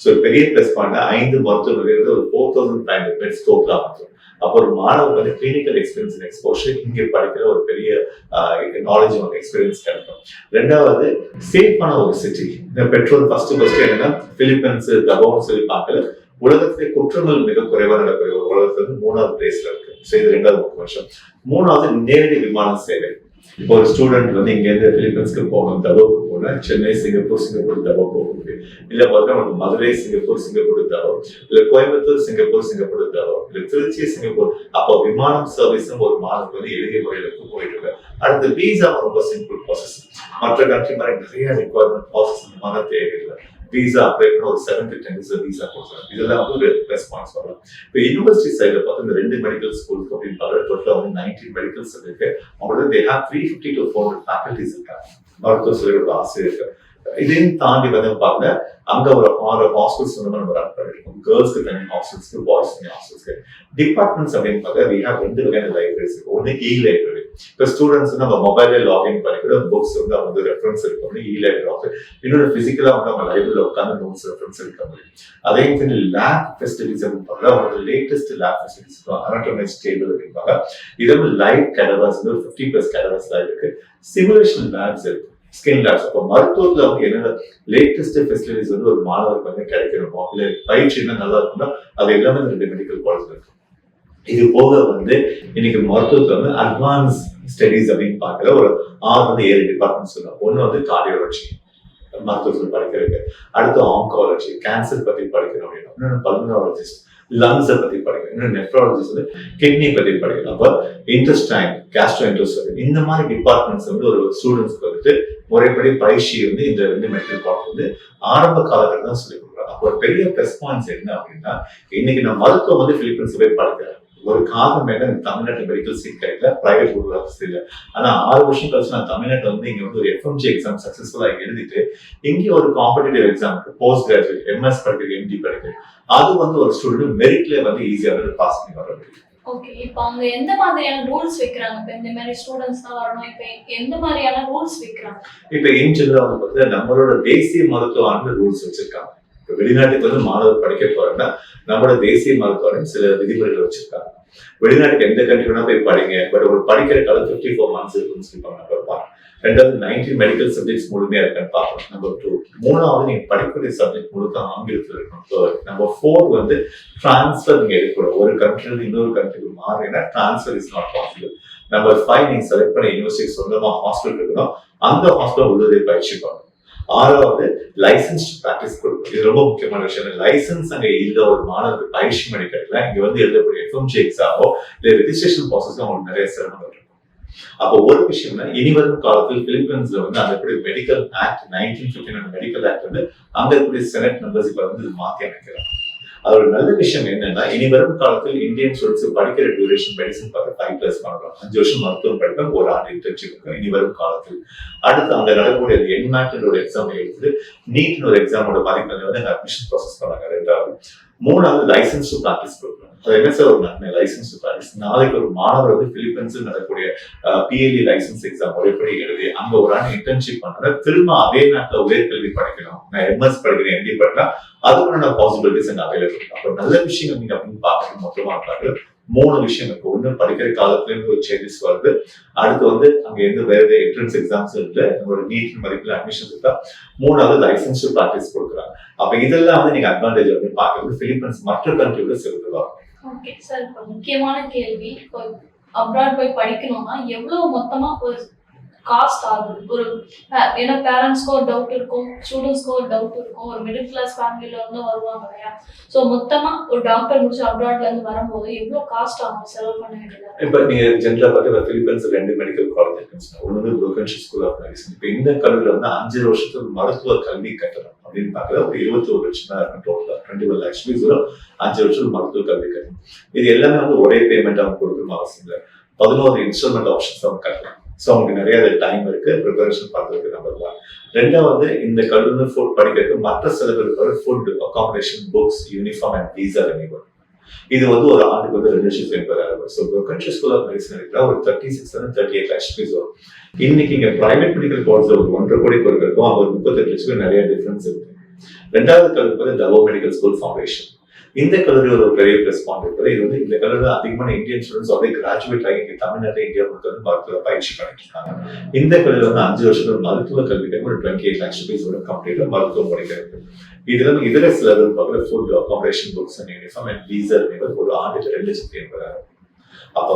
ஸோ பெரிய பிளஸ் பாயிண்ட் 5 மருத்துவமனை ஒரு 4500 பெட்ஸ் டோட்டலா வந்துடும். அப்போ ஒரு மாணவர் வந்து கிளினிக்கல் எக்ஸ்பீரியன்ஸ் எக்ஸ்போஷர் இங்கே படிக்கிற ஒரு பெரிய நாலேஜ் எக்ஸ்பீரியன்ஸ் கிடைக்கும். 2வது சேஃபான ஒரு சிட்டி. இந்த பெட்ரோல் ஃபர்ஸ்ட் என்னன்னா பிலிப்பைன்ஸ் தபோன்னு சொல்லி பார்க்கல, உலகத்திலே குற்றங்கள் மிக குறைவா நடக்கிற ஒரு உலகத்துல வந்து 3வது பிளேஸ்ல இருக்கு. ஸோ இது 2வது விஷயம். 3வது நேரடி விமான சேவை. இப்போ ஒரு ஸ்டூடெண்ட் வந்து இங்க இருந்து பிலிப்பைன்ஸ்க்கு போகணும், தபோக்கு போனா சென்னை சிங்கப்பூர் தபோ போக முடியும். இல்ல பார்த்தா மதுரை சிங்கப்பூர் தபோ, இல்ல கோயம்புத்தூர் சிங்கப்பூர் தபோ, இல்ல திருச்சி சிங்கப்பூர். அப்போ விமானம் சர்வீஸும் ஒரு மாதத்துக்கு வந்து எளிய முறையிலுக்கு போயிட்டு இருக்கு. அடுத்து விசா ரொம்ப சிம்பிள் ப்ராசஸ். மற்ற கண்ட்ரி மாதிரி நிறைய ரிக்வயர்மெண்ட் ப்ராசஸ் இந்த மாதிரி தேவையில்லை. விசா அப்ளை பண்ண ஒரு 7 to 10 days விசா கொடுக்குறாங்க. இதெல்லாம் வந்து ஒரு பிளஸ் பாயிண்ட்ஸ் வரலாம். இப்போ யூனிவர்சிட்டி சைட்ல பார்த்தா இந்த 2 மெடிக்கல் ஸ்கூல்ஸ் அப்படின்னு பார்த்தா டோட்டலா வந்து 19 மெடிக்கல்ஸ் இருக்கு. அவங்களோட they have 350 to 400 faculties இருக்காங்க, மருத்துவ துறையோட ஆசிரியர்கள். இதையும் தாண்டி வந்து பாருங்க, அங்க ஒரு 6 ஹாஸ்பிட்டல்ஸ் வந்து நம்ம ரன் பண்ணிருக்கோம். கேர்ள்ஸ்க்கு தனி ஹாஸ்பிட்டல்ஸ், பாய்ஸ் தனி ஹாஸ்பிட்டல்ஸ். டிபார்ட்மெண்ட்ஸ் அப்படின்னு பார்த்தா we have 2 வகையான லைப்ரரிஸ். ஒன்னு இ லைப்ரரி. இப்போ ஸ்டூடெண்ட்ஸ் நம்ம மொபைல்ல லாகின் பண்ணிக்கிற புக்ஸ் வந்து அவங்க ரெஃபரன்ஸ் இருக்கும், இ லைப்ரரி. இன்னொரு பிசிக்கலா வந்து அவங்க லைப்ரரியில உட்காந்து நோட்ஸ் ரெஃபரன்ஸ் எடுக்க முடியும். அதே மாதிரி லேப் ஃபெசிலிட்டிஸ் பார்த்தா அவங்களோட லேட்டஸ்ட் லேப் ஃபெசிலிட்டிஸ் அனாட்டோமிக் ஸ்டேபிள் அப்படின்பாங்க. இதெல்லாம் லைவ் கேடவர்ஸ் 50+ கேடவர்ஸ் இருக்கு. சிமுலேஷன் லேப்ஸ் இருக்கு, ஸ்கின் லேப்ஸ். இப்போ மருத்துவத்துல வந்து என்னென்ன லேட்டஸ்ட் ஃபெசிலிட்டிஸ் வந்து ஒரு மாணவருக்கு வந்து கிடைக்கணுமோ, இல்ல பயிற்சி என்ன நல்லா இருக்கும்னா அது எல்லாமே 2 மெடிக்கல் காலேஜ் இருக்கு. இது போக வந்து இன்னைக்கு மருத்துவத்துல வந்து அட்வான்ஸ் ஸ்டடிஸ் அப்படின்னு பார்க்கல ஒரு 6 டிபார்ட்மெண்ட்ஸ் சொல்லலாம். ஒண்ணு வந்து கார்டியாலஜி மருத்துவத்துல படிக்கிறதுக்கு, அடுத்து ஆங்காலஜி கேன்சர் பத்தி படிக்கணும் அப்படின்னா, இன்னொன்று பல்மனாலஜிஸ்ட் லங்ஸை பத்தி படிக்கணும், இன்னொன்று நெஃப்ராலஜிஸ்ட் வந்து கிட்னி பத்தி படிக்கணும். அப்போ இன்டெஸ்டைன் கேஸ்ட்ரோ இன்டெஸ்டைன் இந்த மாதிரி டிபார்ட்மெண்ட்ஸ் வந்து ஒரு ஸ்டூடெண்ட்ஸ்க்கு வந்துட்டு முறைப்படி பயிற்சி வந்து இந்த 2 மெடிக்கல் காலேஜ் வந்து ஆரம்ப காலத்துல தான் சொல்லி கொடுக்குறாங்க. அப்போ ஒரு பெரிய பிளஸ் பாயிண்ட்ஸ் என்ன அப்படின்னா, இன்னைக்கு நான் மருத்துவம் வந்து பிலிப்பைன்ஸ் போய் படிக்கிறேன். ஒரு காரணம் என்ன, தமிழ்நாட்டு மெடிக்கல் சீட் கிடைக்கல, பிரைவேட் ஒரு இல்லை. ஆனா 6 வருஷம் கழிச்சு நான் தமிழ்நாட்டில் வந்து இங்க வந்து ஒரு FMG எக்ஸாம் சக்சஸ்ஃபுல்லா எழுதிட்டு இங்கே ஒரு competitive exam post graduate MS படிக்கிறது, MD படிக்கிறது, அது வந்து ஒரு ஸ்டூடெண்ட் மெரிட்ல வந்து ஈஸியாக பாஸ் பண்ணி வர முடியும். ஓகே. இப்போ அவங்க எந்த மாதிரியான ரூல்ஸ் வைக்கிறாங்க? இப்போ இந்த மாதிரி ஸ்டூடெண்ட்ஸ் தான் வரணும். இப்போ எந்த மாதிரியான ரூல்ஸ் வைக்கிறாங்க? இப்ப இன் ஜெனரல் வந்து பார்த்தீங்கன்னா நம்மளோட தேசிய மருத்துவ ஆண்டு ரூல்ஸ் வச்சிருக்காங்க. இப்ப வெளிநாட்டுக்கு வந்து மாணவர் படிக்க போறேன்னா நம்மளோட தேசிய மருத்துவ ஆணையம் சில விதிமுறைகள் வச்சிருக்காங்க. வெளிநாட்டுக்கு எந்த கண்ட்ரி வேணா போய் படிங்க, பட் ஒரு படிக்கிற காலம் 54 months இருக்குன்னு சொல்லிப்பாங்க. நம்பர் 1. ரெண்டாவது 19 மெடிக்கல் சப்ஜெக்ட்ஸ் முழுமையா இருக்கான்னு பார்க்கணும். நம்பர் 2. மூணாவது நீங்க படிக்கக்கூடிய சப்ஜெக்ட் முழுக்க ஆங்கிலத்தில் இருக்கணும். Third. நம்பர் 4 வந்து டிரான்ஸ்ஃபர் நீங்க எடுக்கணும். ஒரு கண்ட்ரில இன்னொரு கண்ட்ரிக்கு மாறினா transfer is not possible. Number 5 நீங்க செலக்ட் பண்ண யூனிவர்சிட்டி சொந்தமா ஹாஸ்பிட்டல் இருக்கணும், அந்த ஹாஸ்பிட்டல் உள்ளதை பயிற்சி பண்ணணும். 6வது லைசன்ஸ் பிராக்டிஸ் கொடுக்கணும். இது ரொம்ப முக்கியமான விஷயம். லைசன்ஸ் அங்க இல்ல ஒரு மாணவருக்கு பயிற்சி பண்ணிக்கிறதுல இங்க வந்து எழுதக்கூடிய FMG எக்ஸாமோ இல்ல ரெஜிஸ்ட்ரேஷன் ப்ராசஸ் அவங்களுக்கு நிறைய சிரமங்கள் இருக்கும். அப்போ ஒரு விஷயம்னா இனி வரும் காலத்தில் பிலிப்பைன்ஸ்ல வந்து அந்த மெடிக்கல் ஆக்ட் 1959 மெடிக்கல் ஆக்ட் வந்து அங்க இருக்கக்கூடிய செனட் மெம்பர்ஸ் இப்ப வந்து மாத்தி அமைக்கிறாங்க. அதோட நல்ல விஷயம் என்னன்னா இனி வரும் காலத்தில் இந்தியன் ஸ்டூடெண்ட்ஸ் படிக்கிற டியூரேஷன் மெடிசன் பார்த்து 5+ பண்ணலாம். 5 வருஷம் மருத்துவம் படிப்பேன், ஒரு ஆண்டு இன்டர்ன்ஷிப் இருக்கும் இனி வரும் காலத்தில். அடுத்து அங்க நடக்கக்கூடிய NMAT ஒரு எக்ஸாம் எழுதிட்டு நீட் ஒரு எக்ஸாமோட மதிப்பெண்ணை வந்து அட்மிஷன் ப்ராசஸ் பண்ணாங்க. 2வது. 3வது லைசன்ஸ் டு பிராக்டிஸ் கொடுக்கணும். அது என்ன சார் ஒரு நன்மை லைசன்ஸ் டு பிராக்டிஸ்? நாளைக்கு ஒரு மாணவர் வந்து பிலிப்பைன்ஸில் நடக்கக்கூடிய PLE லைசன்ஸ் எக்ஸாம் முறைப்படி எழுதி அங்க ஒரு ஆண்டு இன்டர்ன்ஷிப் பண்றேன், திரும்ப அதே நாட்டில் உயர்கல்வி படிக்கணும், நான் MS படிக்கிறேன், MD படிக்கலாம், அதுக்கான பாசிபிலிட்டிஸ் அங்க அவைலபிள். அப்போ நல்ல விஷயம் நீங்க அப்படின்னு பார்க்கணும். மொத்தமா பார்க்கறது 3 விஷயம் இருக்கு. ஒண்ணு படிக்கிற காலத்துல இருந்து ஒரு சேஞ்சஸ் வருது. அடுத்து வந்து அங்க இருந்து வேற என்ட்ரன்ஸ் எக்ஸாம்ஸ் இல்ல, நம்மளோட நீட் மதிப்புல அட்மிஷன் இருக்கா. 3வது லைசன்ஸ் டு பிராக்டிஸ் கொடுக்குறாங்க. அப்ப இதெல்லாம் வந்து நீங்க அட்வான்டேஜ் அப்படின்னு பார்க்கறது பிலிப்பைன்ஸ் மற்ற கண்ட்ரியோட சிறந்ததா. ஓகே சார், இப்போ முக்கியமான கேள்வி, இப்போ அப்ராட் போய் படிக்கணும்னா எவ்வளவு மொத்தமா ஒரு காஸ்ட் ஆகுது? ஒரு ஏன்னா பேரண்ட்ஸ்க்கும் ஒரு டவுட் இருக்கும், ஸ்டூடெண்ட்ஸ்க்கும் ஒரு டவுட் இருக்கும், ஒரு மிடில் கிளாஸ் ஃபேமிலியில இருந்து வருவாங்க இல்லையா? ஸோ மொத்தமா ஒரு டாக்டர் முடிச்சு அப்ராட்ல இருந்து வரும்போது எவ்வளவு காஸ்ட் ஆகும், செலவு பண்ண வேண்டியது? இப்ப நீங்க ஜென்ரலா பார்த்து பிலிப்பைன்ஸ் 2 மெடிக்கல் காலேஜ் இருக்குன்னு ஒண்ணு வந்து புரோக்கன்ஷிப் ஸ்கூல் ஆஃப் மெடிசன். இப்ப இந்த கல்லூரியில வந்து 5 வருஷத்துக்கு மருத்துவ கல்வி கட்டணம் அப்படின்னு பார்க்கறது ஒரு 21 லட்சம் தான் இருக்கும். டோட்டலா 21 lakhs 5 வருஷம் மருத்துவ கல்வி கட்டணம். இது எல்லாமே வந்து ஒரே பேமெண்ட் அவங்க கொடுக்கணும் அவசியம் இல்லை. 11 இன்ஸ்டால்மெண்ட் ஆப்ஷன்ஸ் அவங்க கட்டலாம். ஸோ அவங்களுக்கு நிறைய டைம் இருக்கு ப்ரிப்பரேஷன் பார்க்கறதுக்கு. நம்பர் 2வது இந்த கல்லூரி ஃபுட் படிக்கிறதுக்கு மற்ற செலவு இருக்கிற food, accommodation, books, uniform and visa renewal. இது வந்து ஒரு ஆண்டுக்கு வந்து 2,80,000. ஸோ புரோக்கன்ஷிப் ஸ்கூல் ஆஃப் மெடிசன் இருக்கிற ஒரு 36-38 lakhs ஃபீஸ் வரும். இன்னைக்கு இங்க பிரைவேட் மெடிக்கல் காலேஜ் ஒரு 1.5 கோடி கொடுக்கறதுக்கும் அவங்க ஒரு 38 லட்சத்துக்கு நிறைய டிஃபரன்ஸ் இருக்கு. 2வது கல்லூரி வந்து டவோ மெடிக்கல் ஸ்கூல் ஃபவுண்டேஷன். இந்த கல்லூரி ஒரு பெரிய பிளஸ் பாயிண்ட் இருக்குது. இது வந்து இந்த கல்லூரி அதிகமான இந்தியன் ஸ்டூடெண்ட்ஸ் ஆல்ரெடி கிராஜுவேட் ஆகி இங்க தமிழ்நாட்டில் இந்தியா முழுக்க வந்து மருத்துவ பயிற்சி பண்ணிட்டு இருக்காங்க. இந்த கல்லூரி வந்து 5 வருஷத்துல மருத்துவ கல்விக்கு ஒரு 28 lakhs rupees கம்ப்ளீட்டா மருத்துவம் படிக்கிறது. இதுல இதர சிலர் பார்க்குற food, accommodation, books and uniform and visa ஒரு ஆண்டுக்கு 2,80,000. அப்ப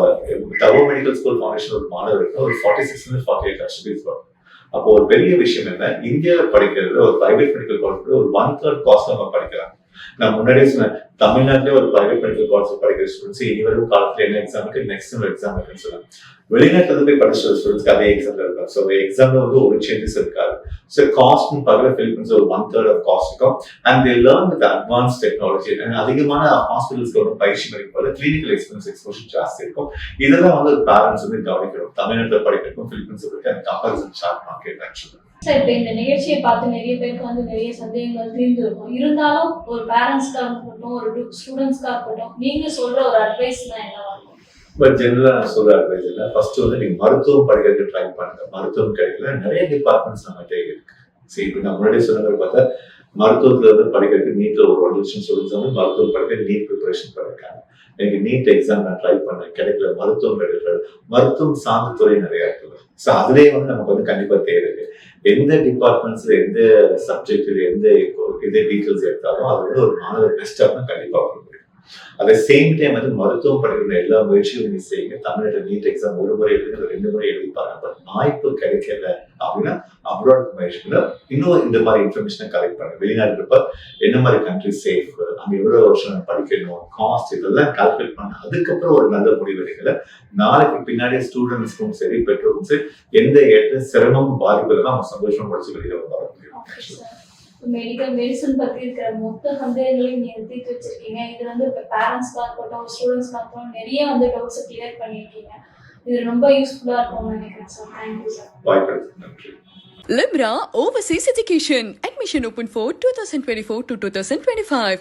டவோ மெடிக்கல் ஸ்கூல் ஃபவுண்டேஷன் ஒரு மாணவருக்கு ஒரு 46-48 lakhs rupees வரும். அப்போ ஒரு பெரிய விஷயம் என்ன, இந்தியாவில் படிக்கிறது ஒரு பிரைவேட் மெடிக்கல் காலேஜ் ஒரு 1/3 காஸ்ட் அவங்க படிக்கிறாங்க. நான் முன்னாடியே சொன்னேன், தமிழ்நாட்டிலே ஒரு பிரைவேட் மெடிக்கல் காலேஜ் படிக்கிற ஸ்டூடெண்ட்ஸ் இனி வரும் காலத்துல என்ன எக்ஸாம் இருக்கு, நெக்ஸ்ட் எக்ஸாம் இருக்குன்னு சொல்லுவாங்க. வெளிநாட்டுல போய் படிச்ச ஸ்டூடெண்ட்ஸ்க்கு அதே எக்ஸாம்ல இருக்காங்க. ஸோ எக்ஸாம்ல வந்து ஒரு சேஞ்சஸ் இருக்காது. ஸோ காஸ்ட்னு பார்க்குற பிலிப்பைன்ஸ் ஒரு 1/3 ஆஃப் காஸ்ட் இருக்கும். And they learn with advance technology. அதிகமான ஹாஸ்பிட்டல்ஸ்க்கு ஒரு பயிற்சி படிக்கும் கிளினிக்கல் எக்ஸ்பீரியன்ஸ் எக்ஸ்போஷர் ஜாஸ்தி இருக்கும். இதெல்லாம் வந்து பேரண்ட்ஸ் வந்து கவனிக்கணும். தமிழ்நாட்டில் படிக்கிறதுக்கும் Philippines comparison chart market actually. Sir, இப்போ இந்த நிகழ்ச்சியை பார்த்து நிறைய பேருக்கு வந்து நிறைய சந்தேகங்கள் தீர்ந்துருக்கும். இருந்தாலும் ஒரு பேரண்ட்ஸ்க்காக இருக்கட்டும், ஒரு ஸ்டூடெண்ட்ஸ்க்காக இருக்கட்டும், நீங்க சொல்ற ஒரு அட்வைஸ்னா என்னவா இருக்கும்? பட் ஜெனரலா நான் சொல்ற அட்வைஸ் இல்லை. ஃபர்ஸ்ட் வந்து நீங்க மருத்துவம் படிக்கிறதுக்கு ட்ரை பண்ணுங்க. மருத்துவம் கிடைக்கல, நிறைய டிபார்ட்மெண்ட்ஸ் நம்மகிட்ட இருக்கு. சரி, இப்போ நான் முன்னாடியே சொன்ன மாதிரி பார்த்தா மருத்துவத்துல வந்து படிக்கிறதுக்கு நீட்ல ஒரு 1 லட்சம் ஸ்டூடெண்ட்ஸ் வந்து மருத்துவம் படிக்க நீட் ப்ரிப்பரேஷன் பண்ணிருக்காங்க. எனக்கு நீட் எக்ஸாம் நான் ட்ரை பண்ணேன், கிடைக்கல. மருத்துவம் கிடைக்கல. மருத்துவம் சார்ந்த துறை நிறைய இருக்குது. ஸோ அதுலேயே வந்து நமக்கு வந்து கண்டிப்பா தேவை இருக்கு. எந்த டிபார்ட்மெண்ட்ஸ்ல எந்த சப்ஜெக்ட் எந்த டீட்டெயில்ஸ் எடுத்தாலும் அது வந்து ஒரு மாணவர் பெஸ்டா கண்டிப்பா வரும். அட் த சேம் டைம் வந்து மருத்துவம் படிக்கிற எல்லா முயற்சியும் நீங்க செய்யுங்க. தமிழ்நாட்டில் நீட் எக்ஸாம் 1 முறை எழுதி 2 முறை எழுதி பாருங்க. பட் வாய்ப்பு கிடைக்கல அப்படின்னா அப்ராட் முயற்சியில இன்னும் இந்த மாதிரி இன்ஃபர்மேஷனை கலெக்ட் பண்ணுங்க. வெளிநாட்டு இருப்ப என்ன மாதிரி கண்ட்ரி சேஃப், அங்க எவ்வளவு வருஷம் படிக்கணும், காஸ்ட், இதெல்லாம் கால்குலேட் பண்ண அதுக்கப்புறம் ஒரு நல்ல முடிவு எடுக்கல. நாளைக்கு பின்னாடி ஸ்டூடெண்ட்ஸ்க்கும் சரி பெற்றோருக்கும் சரி எந்த இடத்துல சிரமம் பாதிப்புலாம் அவங்க சந்தோஷமா படிச்சு வெளியில வர முடியும். மெடிசன் பத்தி இருக்கிற மொத்த சந்தேகங்களையும் நீங்க தீர்த்து வச்சிருக்கீங்க. இது வந்து இப்போ பேரண்ட்ஸ்க்காக இருக்கட்டும், ஸ்டூடெண்ட்ஸ்க்காக இருக்கட்டும், நிறைய வந்து டவுட்ஸை கிளியர் பண்ணியிருக்கீங்க. இது ரொம்ப யூஸ்ஃபுல்லா இருக்கும்னு நினைக்கிறேன் சார். Thank you sir. வாய்ப்பு நன்றி. Limra Overseas Education. Admission open for 2024 to 2025.